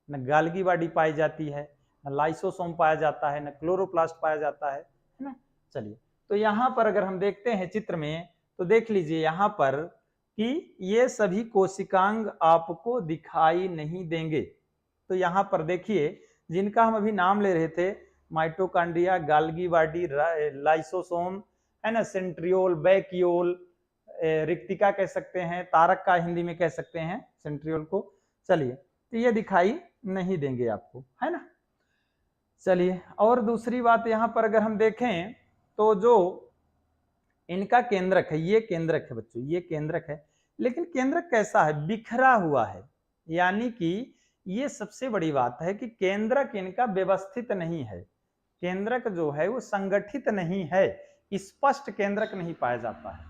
न गाल्गी बॉडी पाई जाती है, न लाइसोसोम पाया जाता है, न क्लोरोप्लास्ट पाया जाता है ना। चलिए तो यहाँ पर अगर हम देखते हैं चित्र में, तो देख लीजिए यहाँ पर कि ये सभी कोशिकांग आपको दिखाई नहीं देंगे। तो यहाँ पर देखिए जिनका हम अभी नाम ले रहे थे, माइटोकॉन्ड्रिया, गाल्गी बॉडी, लाइसोसोम, है ना, सेंट्रियोल, बैकियोल, रिक्तिका कह सकते हैं, तारक का हिंदी में कह सकते हैं सेंट्रियोल को। चलिए तो ये दिखाई नहीं देंगे आपको, है ना। चलिए और दूसरी बात यहाँ पर अगर हम देखें तो जो इनका केंद्रक है, ये केंद्रक है बच्चों, ये केंद्रक है, लेकिन केंद्रक कैसा है, बिखरा हुआ है। यानी कि ये सबसे बड़ी बात है कि केंद्रक इनका व्यवस्थित नहीं है, केंद्रक जो है वो संगठित नहीं है, स्पष्ट केंद्रक नहीं पाया जाता है।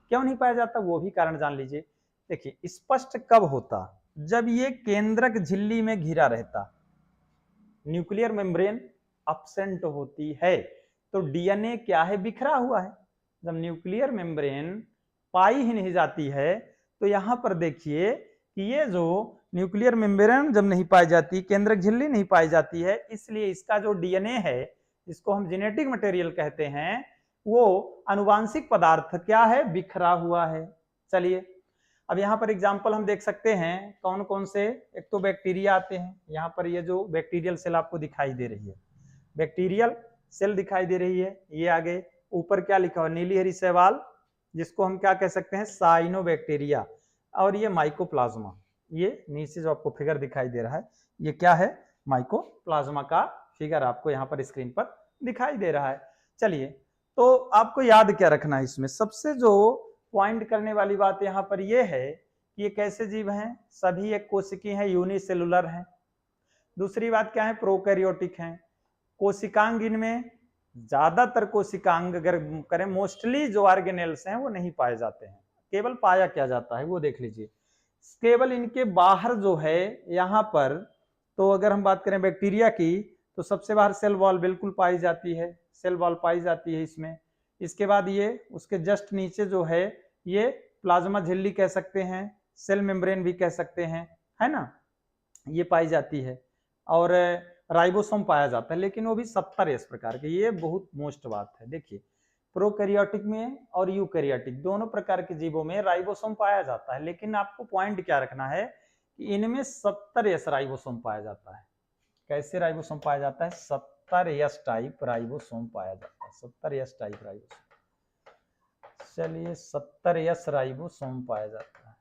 क्यों नहीं पाया जाता, वो भी कारण जान लीजिए। देखिए स्पष्ट कब होता, जब ये केंद्रक झिल्ली में घिरा रहता, न्यूक्लियर मेम्ब्रेन अब्सेंट होती है, तो डीएनए क्या है, बिखरा हुआ है। जब न्यूक्लियर मेम्ब्रेन पाई ही नहीं जाती है, तो यहां पर देखिए कि ये जो न्यूक्लियर मेम्ब्रेन जब नहीं पाई जाती, केंद्रक झिल्ली नहीं पाई जाती है, इसलिए इसका जो डीएनए है, जिसको हम जेनेटिक मटेरियल कहते हैं, वो अनुवांशिक पदार्थ क्या है, बिखरा हुआ है। चलिए अब यहाँ पर एग्जाम्पल हम देख सकते हैं कौन कौन से, एक तो बैक्टीरिया आते हैं, यहाँ पर ये जो बैक्टीरियल सेल आपको दिखाई दे रही है, बैक्टीरियल सेल दिखाई दे रही है, ये आगे ऊपर क्या लिखा हुआ, नीली हरी शैवाल, जिसको हम क्या कह सकते हैं, साइनोबैक्टीरिया, और ये माइकोप्लाज्मा, ये नीचे जो आपको फिगर दिखाई दे रहा है, ये क्या है, माइकोप्लाज्मा का फिगर आपको यहाँ पर स्क्रीन पर दिखाई दे रहा है। चलिए तो आपको याद क्या रखना है इसमें, सबसे जो पॉइंट करने वाली बात यहाँ पर यह है कि ये कैसे जीव हैं, सभी एक कोशिकी हैं, यूनिसेलुलर हैं। दूसरी बात क्या है, प्रोकैरियोटिक हैं। कोशिकांग इनमें ज्यादातर कोशिकांग अगर करें, मोस्टली जो ऑर्गेनेल्स हैं वो नहीं पाए जाते हैं। केवल पाया क्या जाता है वो देख लीजिए, केवल इनके बाहर जो है यहाँ पर, तो अगर हम बात करें बैक्टीरिया की, तो सबसे बाहर सेल वॉल बिल्कुल पाई जाती है, सेल वॉल पाई जाती है इसमें। इसके बाद ये उसके जस्ट नीचे जो है ये प्लाज्मा झिल्ली कह सकते हैं, सेल मेम्ब्रेन भी कह सकते हैं, है ना, ये पाई जाती है। और राइबोसोम पाया जाता है, लेकिन वो भी 70 इस प्रकार के, ये बहुत मोस्ट बात है। देखिए प्रोकैरियोटिक में और यूकैरियोटिक दोनों प्रकार के जीवों में राइबोसोम पाया जाता है, लेकिन आपको पॉइंट क्या रखना है कि इनमें 70 एस राइबोसोम पाया जाता है। कैसे राइबोसोम पाया जाता है, 70 एस टाइप राइबोसोम पाया जाता है, 70 एस टाइप राइबोसोम। चलिए 70 एस राइबोसोम पाया जाता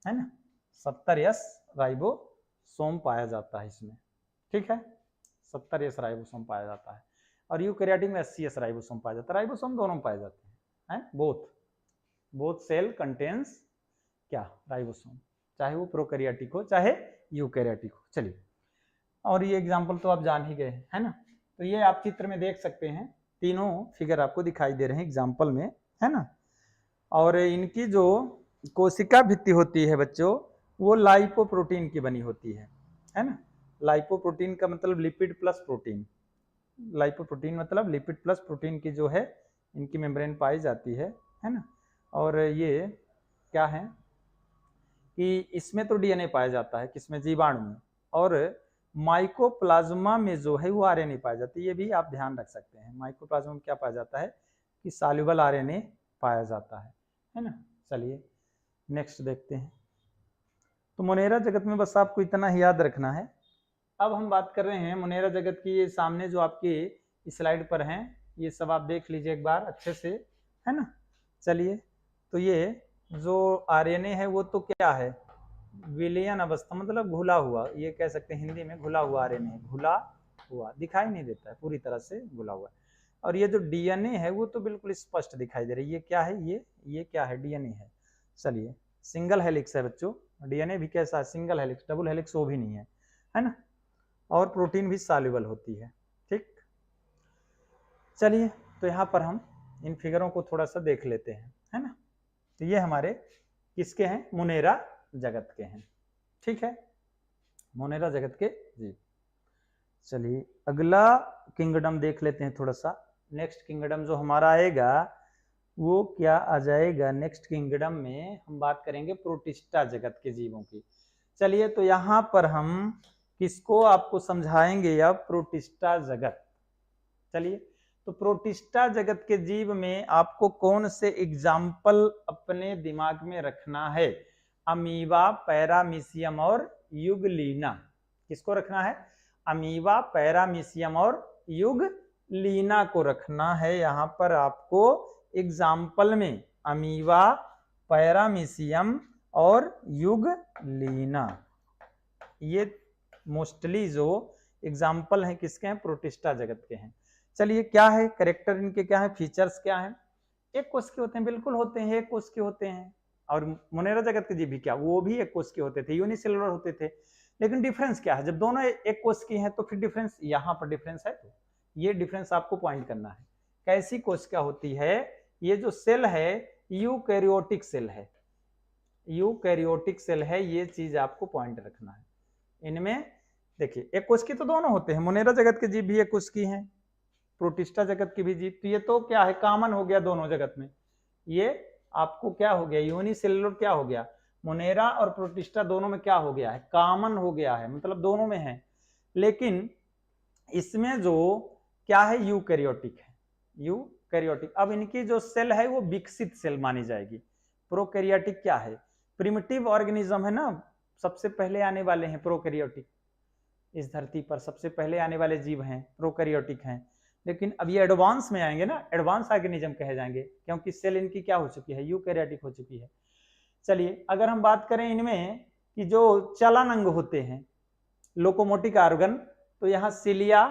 है ना, 70 एस राइबोसोम पाया जाता है इसमें, ठीक है, 70 एस राइबोसोम पाया जाता है। और यूकैरियोटिक में 80 एस राइबोसोम पाया जाता है। राइबोसोम दोनों पाए जाते हैं, बोथ सेल कंटेन्स क्या, राइबोसोम, चाहे वो प्रोकैरियोटिक हो चाहे यूकैरियोटिक हो। चलिए और ये एग्जांपल तो आप जान ही गए हैं, है ना। तो ये आप चित्र में देख सकते हैं, तीनों फिगर आपको दिखाई दे रहे हैं एग्जांपल में, है ना। और इनकी जो कोशिका भित्ति होती है बच्चों, वो लाइपोप्रोटीन की बनी होती है ना। लाइपोप्रोटीन का मतलब लिपिड प्लस प्रोटीन, लाइपोप्रोटीन मतलब लिपिड प्लस प्रोटीन की जो है इनकी मेम्ब्रेन पाई जाती है ना। और ये क्या है कि इसमें तो डीएनए पाया जाता है, किसमें, जीवाणु में, और माइकोप्लाज्मा में जो है वो आरएनए पाया जाता है। ये भी आप ध्यान रख सकते हैं, माइकोप्लाज्मा में क्या पाया जाता है कि सॉल्युबल आरएनए पाया जाता है ना। चलिए नेक्स्ट देखते हैं। तो मोनेरा जगत में बस आपको इतना ही याद रखना है। अब हम बात कर रहे हैं मोनेरा जगत की, ये सामने जो आपकी स्लाइड पर हैं ये सब आप देख लीजिए एक बार अच्छे से, है ना। चलिए, तो ये जो आरएनए है वो तो क्या है, विलयन अवस्था, मतलब घुला हुआ, ये कह सकते हैं हिंदी में घुला हुआ आरएनए है, घुला हुआ, दिखाई नहीं देता है, पूरी तरह से घुला हुआ है। और ये जो डीएनए है वो तो बिल्कुल स्पष्ट दिखाई दे रही है। ये क्या है, ये क्या है, डीएनए है। चलिए, सिंगल हेलिक्स है बच्चों, डीएनए भी कैसा है, सिंगल हेलिक्स, डबल हेलिक्स वो भी नहीं है ना। और प्रोटीन भी सॉल्युबल होती है, ठीक। चलिए, तो यहाँ पर हम इन फिगरों को थोड़ा सा देख लेते हैं, है ना। तो ये हमारे किसके हैं, मोनेरा जगत के हैं, ठीक है, मोनेरा जगत के जी। चलिए अगला किंगडम देख लेते हैं थोड़ा सा। नेक्स्ट किंगडम जो हमारा आएगा वो क्या आ जाएगा, नेक्स्ट किंगडम में हम बात करेंगे प्रोटिस्टा जगत के जीवों की। चलिए, तो यहाँ पर हम किसको आपको समझाएंगे अब, प्रोटिस्टा जगत। चलिए, तो प्रोटिस्टा जगत के जीव में आपको कौन से एग्जाम्पल अपने दिमाग में रखना है, अमीबा, पैरामीशियम और युगलीना। किसको रखना है, अमीबा, पैरामीशियम और युगलीना को रखना है यहाँ पर आपको एग्जाम्पल में, अमीबा, पैरामीशियम और युगलीना। ये मोस्टली जो एग्जाम्पल हैं किसके हैं, प्रोटिस्टा जगत के हैं। चलिए, क्या है कैरेक्टर इनके, क्या है फीचर्स, क्या है, एक कोष के होते हैं, बिल्कुल होते हैं, एक कोष के होते हैं। और मोनेरा जगत के जीव भी क्या, वो भी एक कोष के होते थे, यूनिसेलुलर होते थे। लेकिन डिफरेंस क्या है, जब दोनों एक कोष की हैं तो फिर डिफरेंस, यहाँ पर डिफरेंस है, तो ये डिफरेंस आपको पॉइंट करना है। कैसी कोष क्या होती है, ये जो सेल है यूकैरियोटिक सेल है, यूकैरियोटिक सेल है, ये चीज आपको पॉइंट रखना है। इनमें देखिए एक कोष की तो दोनों होते हैं, मोनेरा जगत के जीव भी एक कोष की हैं, प्रोटिस्टा जगत की भी जीव, तो ये तो क्या है, कॉमन हो गया दोनों जगत में। ये आपको क्या हो गया, यूनिसेलुलर क्या हो गया, मोनेरा और प्रोटिस्टा दोनों में क्या हो गया है, कॉमन हो गया है, मतलब दोनों में है। लेकिन इसमें जो क्या है, यूकैरियोटिक है, यूकैरियोटिक। अब इनकी जो सेल है वो विकसित सेल मानी जाएगी। प्रोकैरियोटिक क्या है, प्रिमिटिव ऑर्गेनिज्म है ना, सबसे पहले आने वाले हैं प्रोकैरियोटिक, इस धरती पर सबसे पहले आने वाले जीव हैं, प्रोकैरियोटिक हैं। लेकिन अब ये एडवांस में आएंगे ना, एडवांस ऑर्गेनिज्म कहे जाएंगे, क्योंकि सेल इनकी क्या हो चुकी है, यूकैरियोटिक हो चुकी है। चलिए, अगर हम बात करें इनमें कि जो चलन अंग होते हैं, लोकोमोटिक ऑर्गन, तो यहाँ सिलिया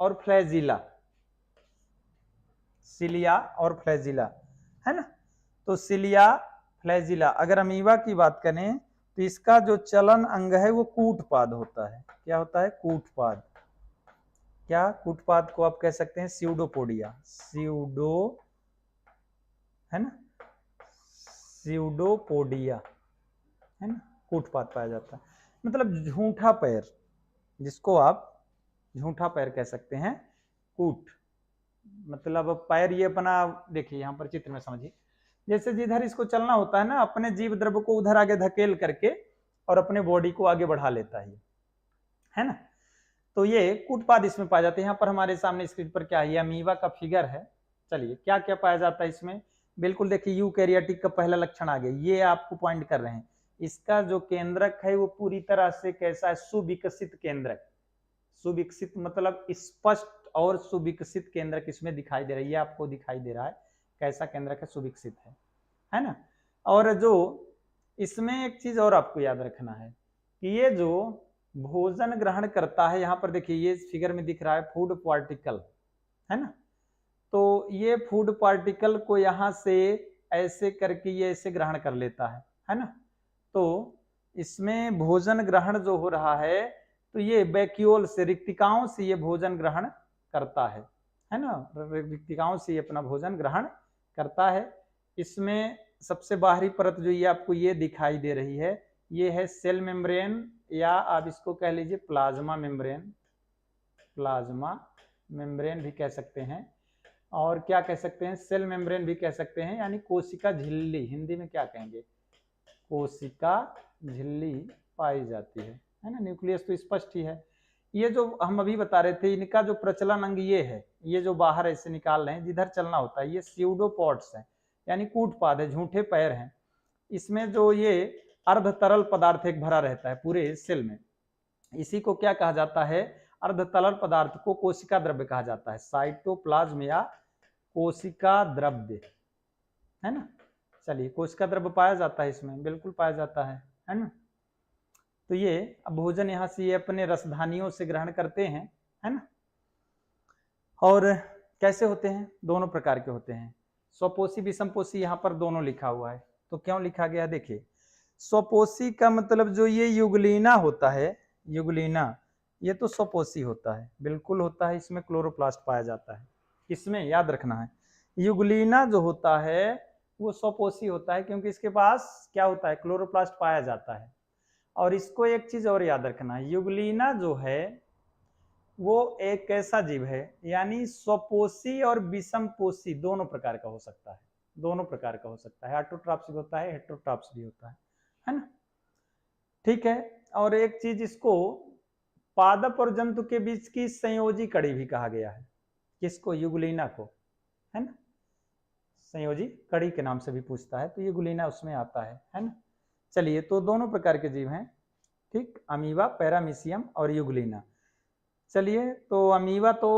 और फ्लैजिला, सिलिया और फ्लैजिला, है ना। तो सिलिया, फ्लैजिला, अगर अमीबा की बात करें तो इसका जो चलन अंग है वो कूटपाद होता है। क्या होता है, कूटपाद। क्या, कूटपाद को आप कह सकते हैं स्यूडोपोडिया, स्यूडो, है ना, स्यूडोपोडिया, है ना, कूटपाद पाया जाता है, मतलब झूठा पैर, जिसको आप झूठा पैर कह सकते हैं, कूट मतलब पैर, ये अपना देखिए यहाँ पर चित्र में समझिए, जैसे जिधर इसको चलना होता है ना, अपने जीव द्रव्य को उधर आगे धकेल करके और अपने बॉडी को आगे बढ़ा लेता है ना। तो ये कूटपाद इसमें पाया जाता है। यहाँ पर हमारे सामने स्क्रीन पर क्या है, अमीबा का फिगर है। चलिए, क्या क्या पाया जाता है इसमें, बिल्कुल देखिए यूकैरियोटिक का पहला लक्षण आ गया, ये आपको पॉइंट कर रहे हैं। इसका जो केंद्रक है वो पूरी तरह से कैसा है, सुविकसित केंद्रक, सुविकसित मतलब स्पष्ट और सुविकसित केंद्रक इसमें दिखाई दे रहा है, ये आपको दिखाई दे रहा है कैसा केंद्रक है, सुविकसित है ना। और जो इसमें एक चीज और आपको याद रखना है कि ये जो भोजन ग्रहण करता है, यहाँ पर देखिए ये फिगर में दिख रहा है फूड पार्टिकल, है ना। तो ये फूड पार्टिकल को यहाँ से ऐसे करके ये ऐसे ग्रहण कर लेता है ना। तो इसमें भोजन ग्रहण जो हो रहा है, तो ये वैक्यूल से, रिक्तिकाओं से ये भोजन ग्रहण करता है ना, रिक्तिकाओं से ये अपना भोजन ग्रहण करता है। इसमें सबसे बाहरी परत जो ये आपको ये दिखाई दे रही है, ये है सेल मेम्ब्रेन, या आप इसको कह लीजिए प्लाज्मा मेम्ब्रेन, प्लाज्मा मेम्ब्रेन भी कह सकते हैं, और क्या कह सकते हैं, सेल मेम्ब्रेन भी कह सकते हैं, यानी कोशिका झिल्ली, हिंदी में क्या कहेंगे, कोशिका झिल्ली पाई जाती है ना। न्यूक्लियस तो स्पष्ट ही है। ये जो हम अभी बता रहे थे, इनका जो प्रचलन अंग ये है, ये जो बाहर ऐसे निकाल रहे हैं जिधर चलना होता है, ये स्यूडोपॉड्स है, यानी कूटपाद है, झूठे पैर हैं। इसमें जो ये अर्ध तरल पदार्थ एक भरा रहता है पूरे सेल में, इसी को क्या कहा जाता है, अर्ध तरल पदार्थ को कोशिका द्रव्य कहा जाता है, साइटोप्लाज्म या कोशिका द्रव्य, है ना। चलिए, कोशिका द्रव्य पाया जाता है इसमें, बिल्कुल पाया जाता है ना। तो ये अब भोजन यहाँ से ये अपने रसधानियों से ग्रहण करते हैं, है ना। और कैसे होते हैं, दोनों प्रकार के होते हैं, स्वपोषी विषमपोषी, यहाँ पर दोनों लिखा हुआ है। तो क्यों लिखा गया, देखिए स्वपोषी का मतलब जो ये युगलीना होता है, युगलीना ये तो स्वपोषी होता है, बिल्कुल होता है, इसमें क्लोरोप्लास्ट पाया जाता है, इसमें याद रखना है। युगलीना जो होता है वो स्वपोषी होता है, क्योंकि इसके पास क्या होता है, क्लोरोप्लास्ट पाया जाता है। और इसको एक चीज और याद रखना है, युगलीना जो है वो एक ऐसा जीव है, यानी स्वपोषी और विषमपोषी दोनों प्रकार का हो सकता है, दोनों प्रकार का हो सकता है, ऑटोट्रॉप्स भी होता है, हेटेरोट्रॉप्स भी होता है ना। ठीक है। और एक चीज, इसको पादप और जंतु के बीच की संयोजी कड़ी भी कहा गया है, किसको, युगलीना को, है ना। संयोजी कड़ी के नाम से भी पूछता है, तो युगलीना उसमें आता है ना। चलिए, तो दोनों प्रकार के जीव हैं, ठीक, अमीबा, पैरामीशियम और युगलीना। चलिए, तो अमीबा तो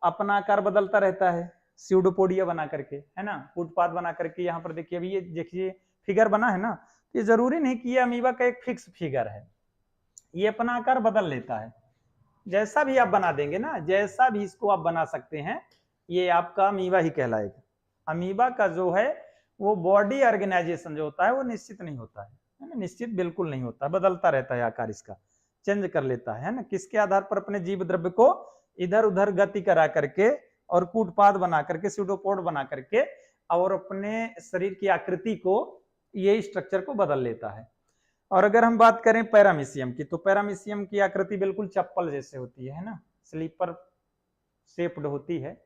अपना आकार बदलता रहता है, स्यूडोपोडिया बना करके, है ना, कूटपाद बना करके। यहाँ पर देखिए, अभी ये देखिए फिगर बना है ना, ये जरूरी नहीं कि ये अमीबा का एक फिक्स फिगर है, ये अपना आकार बदल लेता है, जैसा भी आप बना देंगे ना, जैसा भी इसको आप बना सकते हैं, ये आपका अमीबा ही कहलाएगा। अमीबा का जो है वो बॉडी ऑर्गेनाइजेशन जो होता है वो निश्चित नहीं होता है ना, निश्चित बिल्कुल नहीं होता, बदलता रहता है आकार, इसका चेंज कर लेता है ना, किसके आधार पर, अपने जीव द्रव्य को इधर उधर गति करा करके और कूटपाद बना करके, स्यूडोपोड बना करके, और अपने शरीर की आकृति को, ये स्ट्रक्चर को बदल लेता है। और अगर हम बात करें पैरामीशियम की, तो पैरामीशियम की आकृति बिल्कुल चप्पल जैसे होती है ना, स्लीपर शेप्ड होती है,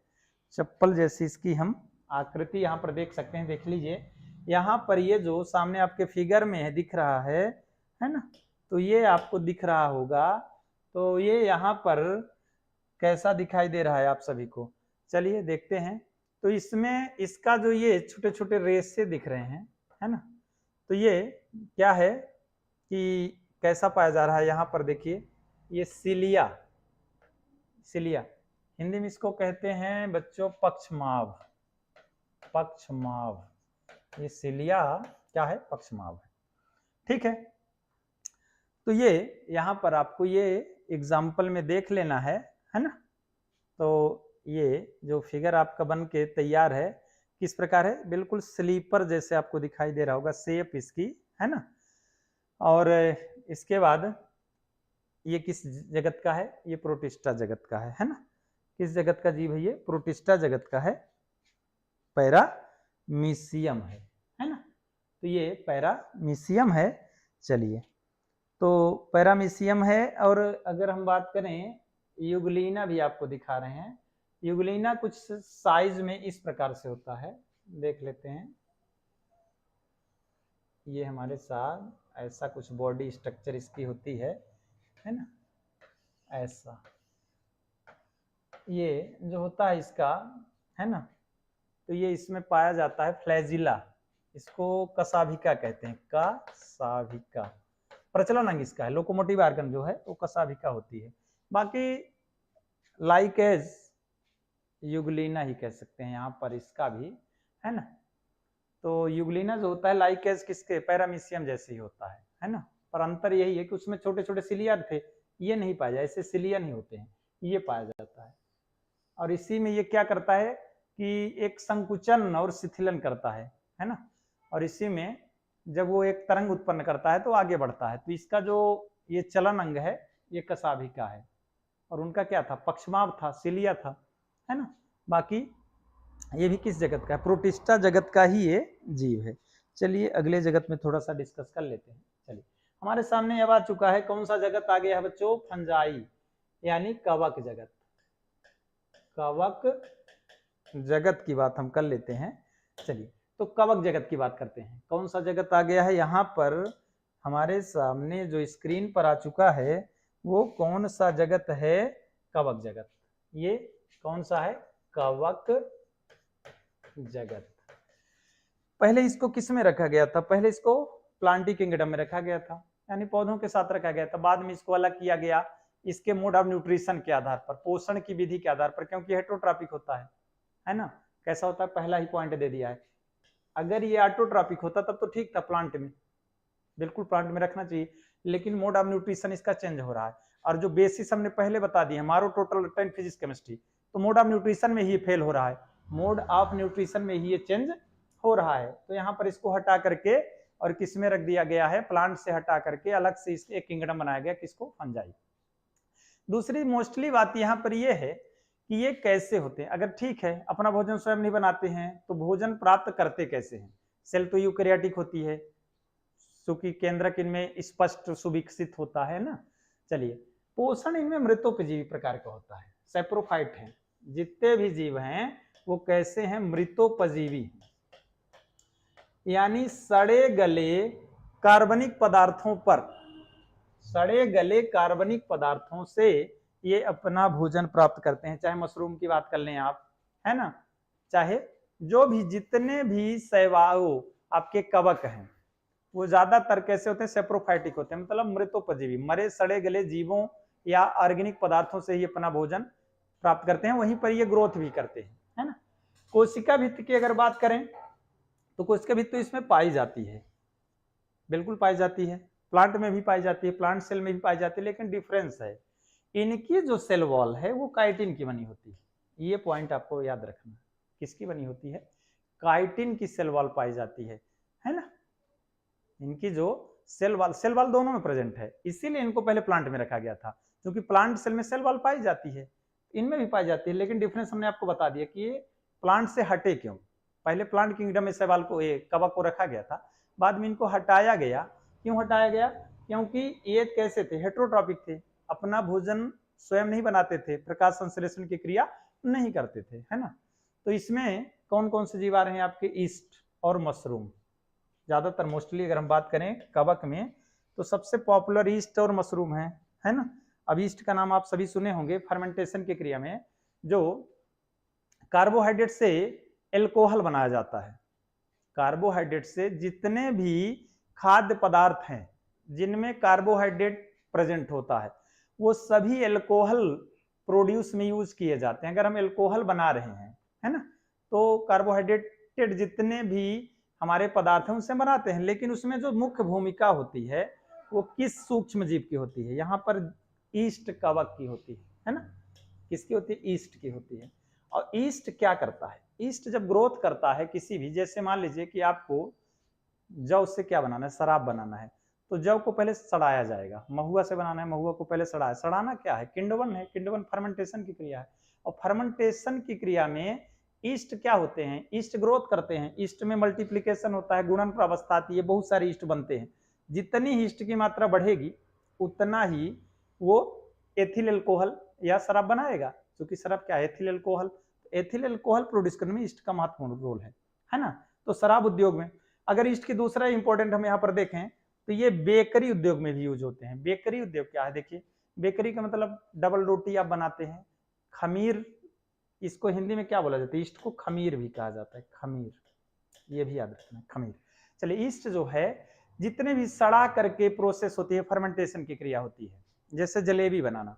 चप्पल जैसी इसकी हम आकृति यहाँ पर देख सकते हैं, देख लीजिए यहाँ पर, ये जो सामने आपके फिगर में है दिख रहा है ना, तो ये आपको दिख रहा होगा, तो ये यहाँ पर कैसा दिखाई दे रहा है आप सभी को, चलिए देखते हैं। तो इसमें इसका जो ये छोटे छोटे रेशे दिख रहे हैं, है ना, तो ये क्या है कि कैसा पाया जा रहा है, यहाँ पर देखिए, ये सिलिया, सिलिया हिंदी में इसको कहते हैं बच्चों पक्षमाभ, पक्षमाभ, ये सिलिया क्या है, पक्षमाभ है, ठीक है। तो ये यहाँ पर आपको ये एग्जाम्पल में देख लेना है ना। तो ये जो फिगर आपका बन के तैयार है, किस प्रकार है, बिल्कुल स्लीपर जैसे आपको दिखाई दे रहा होगा, शेप इसकी, है ना। और इसके बाद ये किस जगत का है, ये प्रोटिस्टा जगत का है ना। किस जगत का जीव है ये, प्रोटिस्टा जगत का है, पैरामीशियम है ना। तो ये पैरामीशियम है। चलिए, तो पैरामीशियम है। और अगर हम बात करें, युगलीना भी आपको दिखा रहे हैं, युगलीना कुछ साइज में इस प्रकार से होता है, देख लेते हैं। ये हमारे साथ ऐसा कुछ बॉडी स्ट्रक्चर इसकी होती है ना, ऐसा ये जो होता है इसका, है ना। तो ये इसमें पाया जाता है फ्लैजिला, इसको कसाभिका कहते हैं, कसाभिका प्रचलन अंग इसका है, लोकोमोटिव आर्गन जो है वो कसाभिका होती है। बाकी लाइकेज युगलीना ही कह सकते हैं यहाँ पर इसका भी, है ना। तो युगलीना जो होता है लाइकेज किसके, पैरामीशियम जैसे ही होता है ना। पर अंतर यही है कि उसमें छोटे छोटे सिलिया थे, ये नहीं पाया जाए, ऐसे सिलिया नहीं होते हैं, ये पाया जाता है। और इसी में ये क्या करता है कि एक संकुचन और शिथिलन करता है ना। और इसी में जब वो एक तरंग उत्पन्न करता है तो आगे बढ़ता है। तो इसका जो ये चलन अंग है ये कसाभिका है, और उनका क्या था, पक्षमाभ था, सिलिया था, है ना। बाकी ये भी किस जगत का है, प्रोटिस्टा जगत का ही ये जीव है। चलिए अगले जगत में थोड़ा सा डिस्कस कर लेते हैं। चलिए हमारे सामने अब आ चुका है कौन सा जगत आ गया है बच्चों, फंजाई यानी कवक जगत। कवक जगत की बात हम कर लेते हैं। चलिए तो कवक जगत की बात करते हैं। कौन सा जगत आ गया है यहाँ पर हमारे सामने जो स्क्रीन पर आ चुका है, वो कौन सा जगत है, कवक जगत। ये कौन सा है, कवक जगत। पहले इसको किस में रखा गया था, पहले इसको प्लांटी किंगडम में रखा गया था, यानी पौधों के साथ रखा गया था। बाद में इसको अलग किया गया इसके मोड ऑफ न्यूट्रिशन के आधार पर, पोषण की विधि के आधार पर, क्योंकि हेट्रोट्रॉपिक होता है ना। कैसा होता है, पहला ही पॉइंट दे दिया है। अगर ये ऑटोट्रॉपिक होता तब तो ठीक था, प्लांट में बिल्कुल प्लांट में रखना चाहिए, लेकिन मोड ऑफ न्यूट्रिशन इसका चेंज हो रहा है। और जो बेसिस हमने पहले बता दी हमारो टोटल 10 फिजिक्स केमिस्ट्री, तो मोड ऑफ न्यूट्रिशन में ही फेल हो रहा है, मोड ऑफ न्यूट्रिशन में ही ये चेंज हो रहा है। तो यहाँ पर इसको हटा करके और किस में रख दिया गया है, प्लांट से हटा करके अलग से इसके एक किंगडम बनाया गया, किसको, फंजाई। दूसरी मोस्टली बात यहाँ पर ये है कि ये कैसे होते हैं। अगर ठीक है अपना भोजन स्वयं नहीं बनाते हैं तो भोजन प्राप्त करते कैसे हैं। सेल तो यूकैरियोटिक होती है, चूंकि केंद्रक इनमें स्पष्ट सुविकसित होता है ना। चलिए पोषण इनमें मृतोपजीवी प्रकार का होता है, सैप्रोफाइट है। जितने भी जीव हैं वो कैसे हैं, मृतोपजीवी हैं, यानी सड़े गले कार्बनिक पदार्थों पर, सड़े गले कार्बनिक पदार्थों से ये अपना भोजन प्राप्त करते हैं। चाहे मशरूम की बात कर लें आप, है ना, चाहे जो भी जितने भी शैवाल आपके कवक हैं वो ज्यादातर कैसे होते हैं, सेप्रोफाइटिक होते हैं, मतलब मृतोपजीवी, मरे सड़े गले जीवों या ऑर्गेनिक पदार्थों से ही अपना भोजन प्राप्त करते हैं, वहीं पर ये ग्रोथ भी करते हैं, है ना। कोशिका भित्ति की अगर बात करें तो कोशिका भित्ति तो इसमें पाई जाती है, बिल्कुल पाई जाती है, प्लांट में भी पाई जाती है, प्लांट सेल में भी पाई जाती है, लेकिन डिफरेंस है इनकी जो सेल वॉल है वो काइटिन की बनी होती है। ये पॉइंट आपको याद रखना, किसकी बनी होती है, काइटिन की सेल वॉल पाई जाती है ना। इनकी जो सेल वॉल दोनों में प्रेजेंट है, इसीलिए इनको पहले प्लांट में रखा गया था, क्योंकि प्लांट सेल में सेल वॉल पाई जाती है, इनमें भी पाई जाती है, लेकिन डिफरेंस हमने आपको बता दिया कि ये प्लांट से हटे क्यों। पहले प्लांट किंगडम में सेल वॉल को, कवक को रखा गया था, बाद में इनको हटाया गया। क्यों हटाया गया, क्योंकि ये कैसे थे, हेट्रोट्रॉपिक थे, अपना भोजन स्वयं नहीं बनाते थे, प्रकाश संश्लेषण की क्रिया नहीं करते थे, है ना। तो इसमें कौन कौन से जीव आ रहे हैं आपके, ईस्ट और मशरूम। ज्यादातर मोस्टली अगर हम बात करें कवक में तो सबसे पॉपुलर ईस्ट और मशरूम है ना। अब ईस्ट का नाम आप सभी सुने होंगे, फर्मेंटेशन की क्रिया में जो कार्बोहाइड्रेट से एल्कोहल बनाया जाता है। कार्बोहाइड्रेट से जितने भी खाद्य पदार्थ हैं जिनमें कार्बोहाइड्रेट प्रेजेंट होता है वो सभी एल्कोहल प्रोड्यूस में यूज किए जाते हैं। अगर हम एल्कोहल बना रहे हैं, है ना, तो कार्बोहाइड्रेटेड जितने भी हमारे पदार्थ हैं उनसे बनाते हैं, लेकिन उसमें जो मुख्य भूमिका होती है वो किस सूक्ष्म जीव की होती है, यहाँ पर ईस्ट कवक की होती है ना। किसकी होती है, ईस्ट की होती है। और ईस्ट क्या करता है, ईस्ट जब ग्रोथ करता है किसी भी, जैसे मान लीजिए कि आपको जव से क्या बनाना है, शराब बनाना है, तो जव को पहले सड़ाया जाएगा, महुआ से बनाना है, महुआ को पहले सड़ाया, सड़ाना क्या है, किण्वन है, किण्वन फर्मेंटेशन की क्रिया है। और फर्मेंटेशन की क्रिया में ईस्ट क्या होते हैं, ईस्ट ग्रोथ करते हैं, ईस्ट में मल्टीप्लीकेशन होता है, गुणन अवस्था आती है, बहुत सारे ईस्ट बनते हैं। जितनी ईस्ट की मात्रा बढ़ेगी उतना ही वो एथिल एल्कोहल या शराब बनाएगा, क्योंकि शराब क्या है, ethyl alcohol. Ethyl alcohol produce करने में ईस्ट का महत्वपूर्ण रोल है ना। तो शराब उद्योग में अगर ईस्ट की दूसरा इंपॉर्टेंट हम यहाँ पर देखें तो ये बेकरी उद्योग में भी यूज होते हैं। बेकरी उद्योग क्या है, देखिए बेकरी का मतलब डबल रोटी आप बनाते हैं, खमीर, इसको हिंदी में क्या बोला जाता है, ईस्ट को खमीर भी कहा जाता है, खमीर, ये भी याद रखना, खमीर। चलिए ईस्ट जो है जितने भी सड़ा करके प्रोसेस होती है, फर्मेंटेशन की क्रिया होती है, जैसे जलेबी बनाना,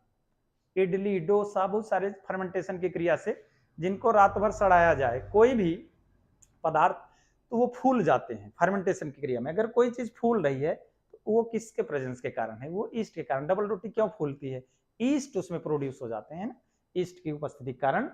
इडली, डोसा, बहुत सारे फर्मेंटेशन की क्रिया से जिनको रात भर सड़ाया जाए कोई भी पदार्थ तो वो फूल जाते हैं फर्मेंटेशन की क्रिया में। अगर कोई चीज फूल रही है तो वो किसके प्रेजेंस के कारण है, वो ईस्ट के कारण। डबल रोटी क्यों फूलती है, ईस्ट उसमें प्रोड्यूस हो जाते हैं ना, ईस्ट की उपस्थिति के कारण।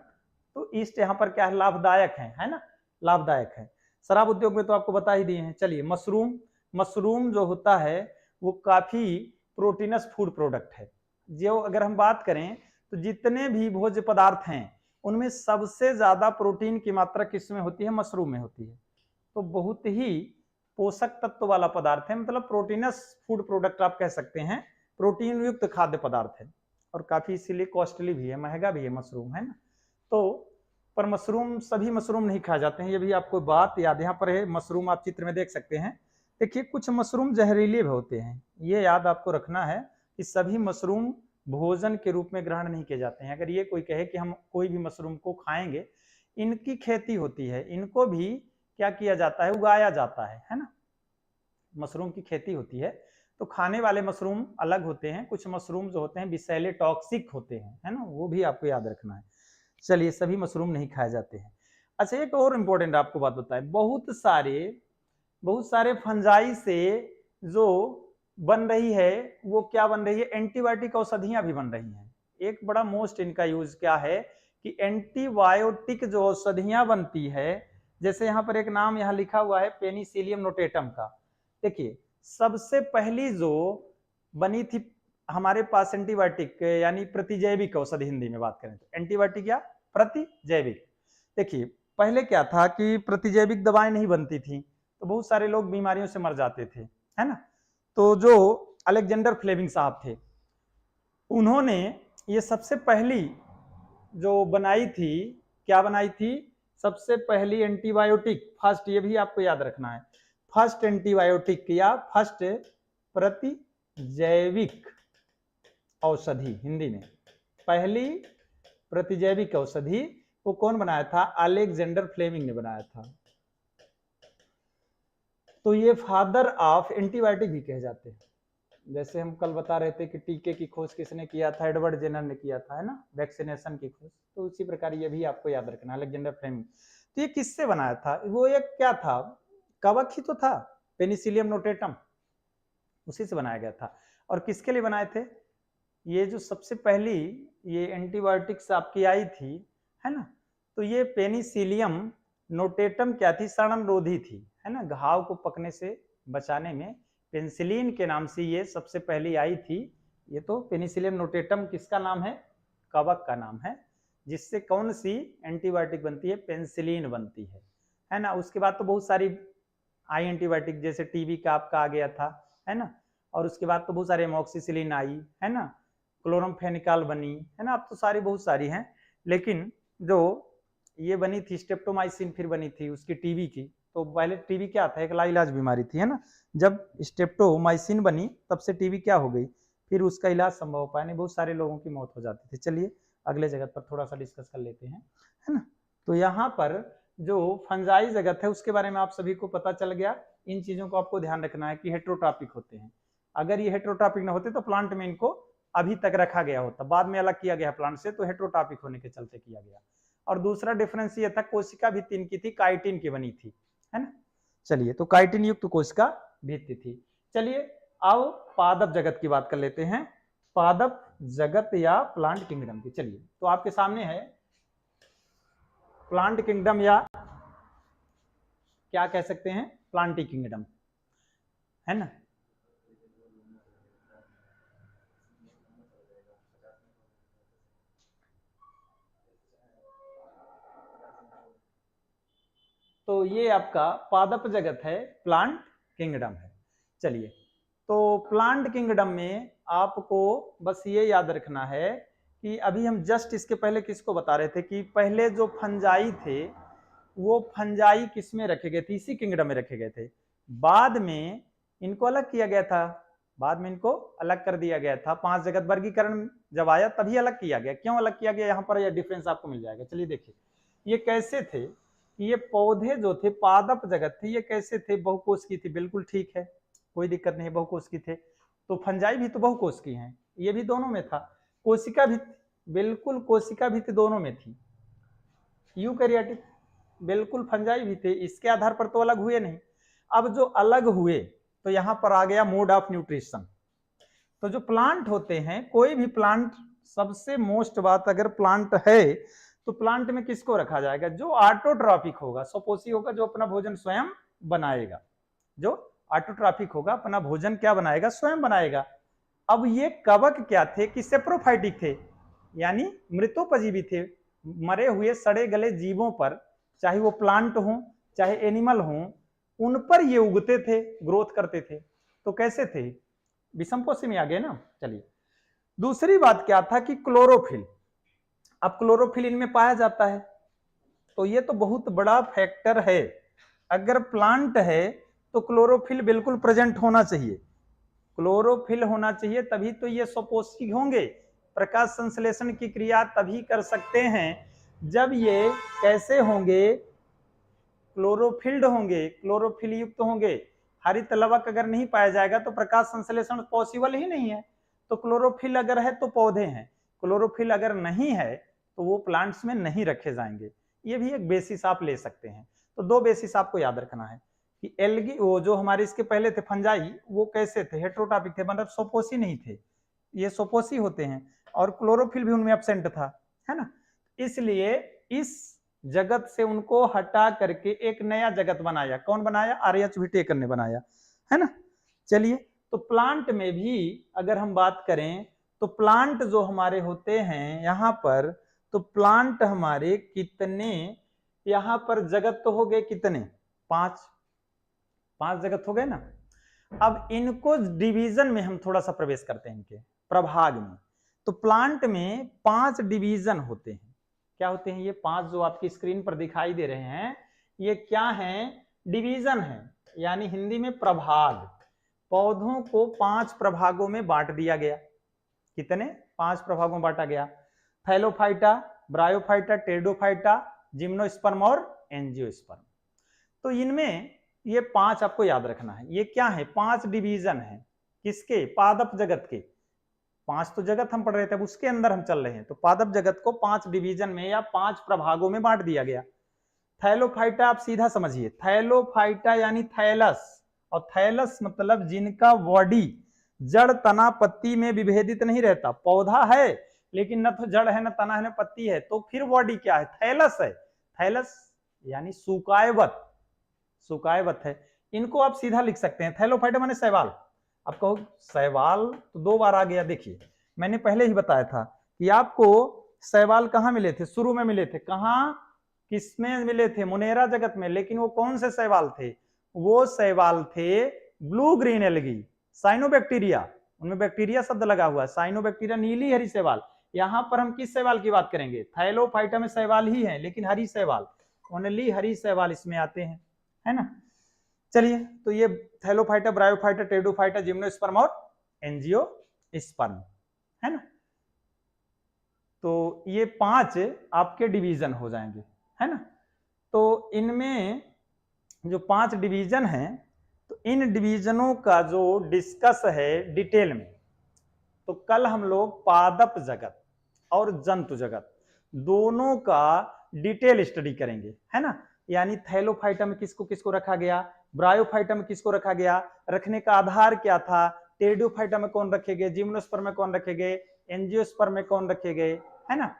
तो ईस्ट यहाँ पर क्या है, लाभदायक है ना, लाभदायक है। शराब उद्योग में तो आपको बता ही दिए हैं। चलिए मशरूम, मशरूम जो होता है वो काफी प्रोटीनस फूड प्रोडक्ट है। जो अगर हम बात करें तो जितने भी भोज्य पदार्थ हैं उनमें सबसे ज्यादा प्रोटीन की मात्रा किस में होती है, मशरूम में होती है। तो बहुत ही पोषक तत्व वाला पदार्थ है, मतलब प्रोटीनस फूड प्रोडक्ट आप कह सकते हैं, प्रोटीन युक्त खाद्य पदार्थ है और काफी इसीलिए कॉस्टली भी है, महंगा भी है मशरूम, है ना। तो पर मशरूम, सभी मशरूम नहीं खाए जाते हैं, ये भी आपको बात याद यहाँ पर है। मशरूम आप चित्र में देख सकते हैं, देखिए कुछ मशरूम जहरीले भी होते हैं, ये याद आपको रखना है कि सभी मशरूम भोजन के रूप में ग्रहण नहीं किए जाते हैं। अगर ये कोई कहे कि हम कोई भी मशरूम को खाएंगे, इनकी खेती होती है, इनको भी क्या किया जाता है, उगाया जाता है ना, मशरूम की खेती होती है। तो खाने वाले मशरूम अलग होते हैं, कुछ मशरूम जो होते हैं विषैले टॉक्सिक होते हैं, है ना, वो भी आपको याद रखना है। चलिए, सभी मशरूम नहीं खाए जाते हैं। अच्छा, एक और इम्पोर्टेंट आपको बात बताए, बहुत सारे फंजाई से जो बन रही है वो क्या बन रही है, एंटीबायोटिक औषधियां भी बन रही हैं। एक बड़ा मोस्ट इनका यूज क्या है कि एंटीबायोटिक जो औषधियां बनती है, जैसे यहाँ पर एक नाम यहाँ लिखा हुआ है पेनिसिलियम नोटेटम का। देखिए, सबसे पहली जो बनी थी हमारे पास एंटीबायोटिक यानी प्रतिजैविक औषधि, हिंदी में बात करें तो एंटीबायोटिक या प्रतिजैविक। देखिए, पहले क्या था कि प्रतिजैविक दवाएं नहीं बनती थी, तो बहुत सारे लोग बीमारियों से मर जाते थे, है ना। तो जो अलेक्जेंडर फ्लेमिंग साहब थे, उन्होंने ये सबसे पहली जो बनाई थी, क्या बनाई थी, सबसे पहली एंटीबायोटिक, फर्स्ट, ये भी आपको याद रखना है, फर्स्ट एंटीबायोटिक या फर्स्ट प्रतिजैविक औषधि, हिंदी में पहली प्रतिजैविक औषधि वो कौन बनाया था, अलेक्जेंडर फ्लेमिंग ने बनाया था। तो ये फादर ऑफ एंटीबायोटिक भी कहे जाते हैं। जैसे हम कल बता रहे थे कि टीके की खोज किसने किया था, एडवर्ड जेनर ने किया था, है ना, वैक्सीनेशन की खोज। तो उसी प्रकार ये भी आपको याद रखना, अलेक्जेंडर फ्लेमिंग। तो ये किससे बनाया था, वो एक क्या था, कवक ही तो था, पेनिसिलियम नोटेटम, उसी से बनाया गया था। और किसके लिए बनाए थे, ये जो सबसे पहली ये एंटीबायोटिक्स आपकी आई थी, है ना, तो ये पेनिसिलियम नोटेटम क्या थी, सड़नरोधी थी, है ना, घाव को पकने से बचाने में पेनिसिलिन के नाम से ये सबसे पहली आई थी। ये तो पेनिसिलियम नोटेटम किसका नाम है, कवक का नाम है, जिससे कौन सी एंटीबायोटिक बनती है, पेनिसिलिन बनती है ना। उसके बाद तो बहुत सारी आई एंटीबायोटिक, जैसे टीबी का आपका आ गया था, है ना, और उसके बाद तो बहुत सारे एमोक्सिसिलिन आई, है ना, क्लोरमफेनिकॉल बनी, है ना, अब तो सारी बहुत सारी हैं। लेकिन जो ये बनी थी स्ट्रेप्टोमाइसिन, फिर बनी थी उसकी टीबी की। तो पहले टीबी क्या था, एक लाइलाज बीमारी थी, है ना, जब स्ट्रेप्टोमाइसिन बनी तब से टीबी क्या हो गई, फिर उसका इलाज संभव हो पाया नहीं, बहुत सारे लोगों की मौत हो जाती थी। चलिए अगले जगत पर थोड़ा सा डिस्कस कर लेते हैं, है ना। तो यहाँ पर जो फंजाई जगत है उसके बारे में आप सभी को पता चल गया। इन चीजों को आपको ध्यान रखना है कि हेट्रोट्रॉपिक होते हैं, अगर ये हेट्रोट्रॉपिक ना होते तो प्लांट में इनको अभी तक रखा गया होता, बाद में अलग किया गया प्लांट से, तो हेट्रोट्रॉपिक होने के चलते किया गया। और दूसरा डिफरेंस ये था, कोशिका भित्ति इनकी थी काइटिन की बनी थी, है ना। चलिए, तो काइटिन युक्त कोशिका भित्ति थी। चलिए अब पादप जगत की बात कर लेते हैं, पादप जगत या प्लांट किंगडम की। चलिए, तो आपके सामने है प्लांट किंगडम या क्या कह सकते हैं, प्लांटी किंगडम, है ना। तो ये आपका पादप जगत है, प्लांट किंगडम है। चलिए, तो प्लांट किंगडम में आपको बस ये याद रखना है कि अभी हम जस्ट इसके पहले किसको बता रहे थे कि पहले जो फंजाई थे वो फंजाई किस में रखे गए थे, इसी किंगडम में रखे गए थे। बाद में इनको अलग किया गया था, बाद में इनको अलग कर दिया गया था, 5 जगत वर्गीकरण जब आया तभी अलग किया गया। क्यों अलग किया गया, यहाँ पर यह डिफरेंस आपको मिल जाएगा। चलिए देखिए, ये कैसे थे, ये पौधे जो थे पादप जगत थे, ये कैसे थे, बहुकोश की थी, बिल्कुल ठीक है, कोई दिक्कत नहीं, बहुकोश की थे। तो फंजाई भी तो बहुकोश की हैं, ये भी दोनों में था। कोशिका भी, बिल्कुल कोशिका भी दोनों में थी। यूकैरियोटिक, बिल्कुल फंजाई भी थे, इसके आधार पर तो अलग हुए नहीं। अब जो अलग हुए तो यहां पर आ गया मोड ऑफ न्यूट्रिशन। तो जो प्लांट होते हैं, कोई भी प्लांट, सबसे मोस्ट बात, अगर प्लांट है तो प्लांट में किसको रखा जाएगा, जो ऑटोट्रॉपिक होगा, स्वपोषी होगा, जो अपना भोजन स्वयं बनाएगा। जो ऑटोट्रॉपिक होगा, अपना भोजन क्या बनाएगा, स्वयं बनाएगा। अब ये कवक क्या थे कि सेप्रोफाइटिक थे, यानी मृतोपजीवी थे, मरे हुए सड़े गले जीवों पर, चाहे वो प्लांट हो चाहे एनिमल हो, उन पर ये उगते थे, ग्रोथ करते थे। तो कैसे थे? विषमपोषी में आ गए ना। चलिए, दूसरी बात क्या था कि क्लोरोफिल। अब क्लोरोफिल इनमें पाया जाता है, तो ये तो बहुत बड़ा फैक्टर है। अगर प्लांट है तो क्लोरोफिल बिल्कुल प्रेजेंट होना चाहिए, क्लोरोफिल होना चाहिए, तभी तो ये स्वपोषी होंगे। प्रकाश संश्लेषण की क्रिया तभी कर सकते हैं जब ये कैसे होंगे, क्लोरोफिल्ड होंगे, क्लोरोफिल युक्त होंगे। हरित लवक अगर नहीं पाया जाएगा तो प्रकाश संश्लेषण पॉसिबल ही नहीं है। तो क्लोरोफिल अगर है तो पौधे हैं, क्लोरोफिल अगर नहीं है तो वो प्लांट्स में नहीं रखे जाएंगे। ये भी एक बेसिस आप ले सकते हैं। तो दो बेसिस आपको याद रखना है कि एल्गी, वो जो हमारे इसके पहले थे फंजाई, वो कैसे थे? हेट्रोटॉपिक थे, मतलब स्वपोषी नहीं थे। ये स्वपोषी होते हैं और क्लोरोफिल भी उनमें एब्सेंट था, है ना। इसलिए इस जगत से उनको हटा करके एक नया जगत बनाया। कौन बनाया? आर्यच व्हिटेकर ने बनाया, है ना। चलिए, तो प्लांट में भी अगर हम बात करें तो प्लांट जो हमारे होते हैं यहाँ पर, तो प्लांट हमारे कितने, यहाँ पर जगत तो हो गए कितने? 5 जगत हो गए ना। अब इनको डिवीजन में हम थोड़ा सा प्रवेश करते हैं, इनके प्रभाग में। तो प्लांट में 5 डिवीजन होते हैं। क्या होते हैं ये 5 जो आपकी स्क्रीन पर दिखाई दे रहे हैं? ये क्या हैं? डिवीजन है, यानी हिंदी में प्रभाग। पौधों को 5 प्रभागों में बांट दिया गया। कितने? 5 प्रभागों में बांटा गया। थैलोफाइटा, ब्रायोफाइटा, टेरिडोफाइटा, जिम्नोस्पर्म और एंजियोस्पर्म। तो इनमें ये 5 आपको याद रखना है। ये क्या है? 5 डिवीजन है। किसके? पादप जगत के। 5 तो जगत हम पढ़ रहे थे, अब उसके अंदर हम चल रहे हैं। तो पादप जगत को 5 डिवीजन में या 5 प्रभागों में बांट दिया गया। थैलोफाइटा आप सीधा समझिए, थैलोफाइटा यानी थैलस, और थैलस मतलब जिनका बॉडी जड़ तना पत्ती में विभेदित नहीं रहता। पौधा है लेकिन न तो जड़ है, न तना है, न पत्ती है, तो फिर बॉडी क्या है? थैलस है। थैलस यानी सुकायवत, सुकायवत है। इनको आप सीधा लिख सकते हैं, थैलोफाइटा माने शैवाल। आप कहो शैवाल तो 2 बार आ गया। देखिए, मैंने पहले ही बताया था कि आपको शैवाल कहां मिले थे? शुरू में मिले थे। कहां, किसमें मिले थे? मुनेरा जगत में। लेकिन वो कौन से शैवाल थे? वो शैवाल थे ब्लू ग्रीन एल्गी, साइनोबैक्टीरिया। उनमें बैक्टीरिया शब्द लगा हुआ है, साइनोबैक्टीरिया, नीली हरी शैवाल। यहां पर हम किस शैवाल की बात करेंगे? थैलोफाइटा में शैवाल ही है, लेकिन हरी शैवाल, ओनली हरी शैवाल इसमें आते हैं, है ना। चलिए, तो ये थैलोफाइटा, ब्रायोफाइटा, टेरिडोफाइटा, जिम्नोस्पर्म और एंजियोस्पर्म, है ना। तो ये 5 आपके डिवीजन हो जाएंगे, है ना। तो इनमें जो 5 डिवीजन हैं, तो इन डिवीजनों का जो डिस्कस है डिटेल में, तो कल हम लोग पादप जगत और जंतु जगत दोनों का डिटेल स्टडी करेंगे, है ना। यानी थैलोफाइटा में किसको किसको रखा गया, ब्रायोफाइटा में किसको रखा गया, रखने का आधार क्या था, टेरिडोफाइटा में कौन रखे गए, जिम्नोस्पर्म में कौन रखे गए, एंजियोस्पर्म में कौन रखे गए, है ना।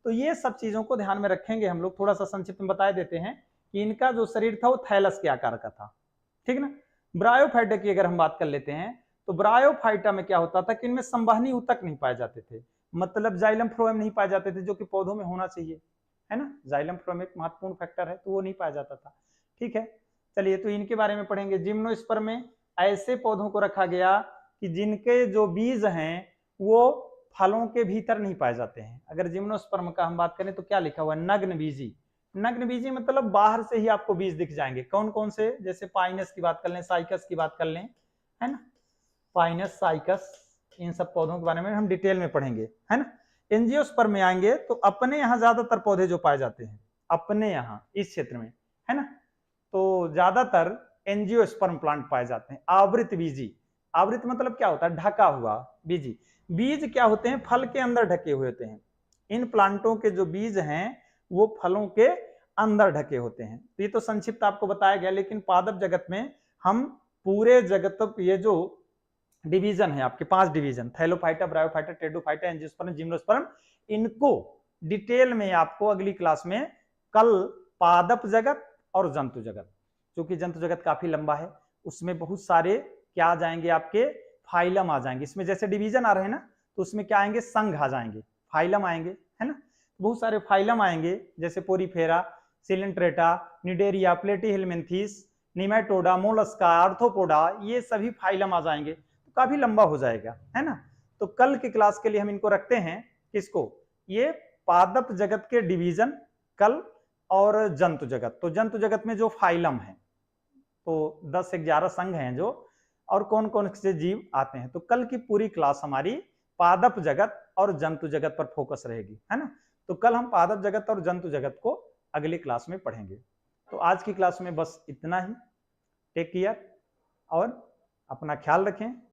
तो ये सब चीजों को ध्यान में रखेंगे हम लोग। थोड़ा सा संक्षिप्त में बता देते हैं कि इनका जो शरीर था वो थैलस के आकार का था, ठीक ना। ब्रायोफाइटा की अगर हम बात कर लेते हैं तो ब्रायोफाइटा में क्या होता था कि इनमें संवहनी ऊतक नहीं पाए जाते थे, मतलब जाइलम फ्लोएम नहीं पाए जाते थे, जो कि पौधों में होना चाहिए, है ना। जाइलम फ्लोएम एक महत्वपूर्ण फैक्टर है, तो वो नहीं पाया जाता था, ठीक है। चलिए, तो इनके बारे में पढ़ेंगे। जिम्नोस्पर्म में ऐसे पौधों को रखा गया कि जिनके जो बीज हैं वो फलों के भीतर नहीं पाए जाते हैं। अगर जिम्नोस्पर्म का हम बात करें तो क्या लिखा हुआ है? नग्न बीजी। नग्न बीजी मतलब बाहर से ही आपको बीज दिख जाएंगे। कौन कौन से? जैसे पाइनस की बात कर लें, साइकस की बात कर लें, है ना। पाइनस, साइकस, इन सब पौधों के बारे में हम डिटेल में पढ़ेंगे, है ना। एंजियोस्पर्म में आएंगे तो अपने यहाँ ज्यादातर पौधे जो पाए जाते हैं अपने यहाँ इस क्षेत्र में, है ना, तो ज्यादातर एंजियोस्पर्म प्लांट पाए जाते हैं। आवृत बीजी, आवृत मतलब क्या होता है? ढका हुआ बीजी। बीज क्या होते हैं? फल के अंदर ढके हुए होते हैं। इन प्लांटों के जो बीज हैं वो फलों के अंदर ढके होते हैं। तो ये तो संक्षिप्त आपको बताया गया, लेकिन पादप जगत में हम पूरे जगत, ये जो डिवीजन है आपके 5 division, Thallophyta, bryophyta, pteridophyta, angiosperm, gymnosperm, इनको डिटेल में आपको अगली क्लास में कल पादप जगत और जंतु जगत, क्योंकि जंतु जगत काफी लंबा है, उसमें बहुत सारे क्या आ जाएंगे? आपके फाइलम आ जाएंगे। इसमें जैसे डिवीजन आ रहे हैं ना, तो उसमें क्या आएंगे? संघ आ जाएंगे, फाइलम आएंगे, है ना। बहुत सारे फाइलम आएंगे, जैसे Porifera, Coelenterata, Cnidaria, Platyhelminthes, Nematoda, Mollusca, Arthropoda, ये सभी फाइलम आ जाएंगे, तो काफी लंबा हो जाएगा, है ना। तो कल की क्लास के लिए हम इनको रखते हैं, किसको, ये पादप जगत के डिवीजन कल, और जंतु जगत। तो जंतु जगत में जो फाइलम है, तो 10-11 संघ हैं जो, और कौन कौन से जीव आते हैं। तो कल की पूरी क्लास हमारी पादप जगत और जंतु जगत पर फोकस रहेगी, है ना। तो कल हम पादप जगत और जंतु जगत को अगली क्लास में पढ़ेंगे। तो आज की क्लास में बस इतना ही। टेक केयर और अपना ख्याल रखें।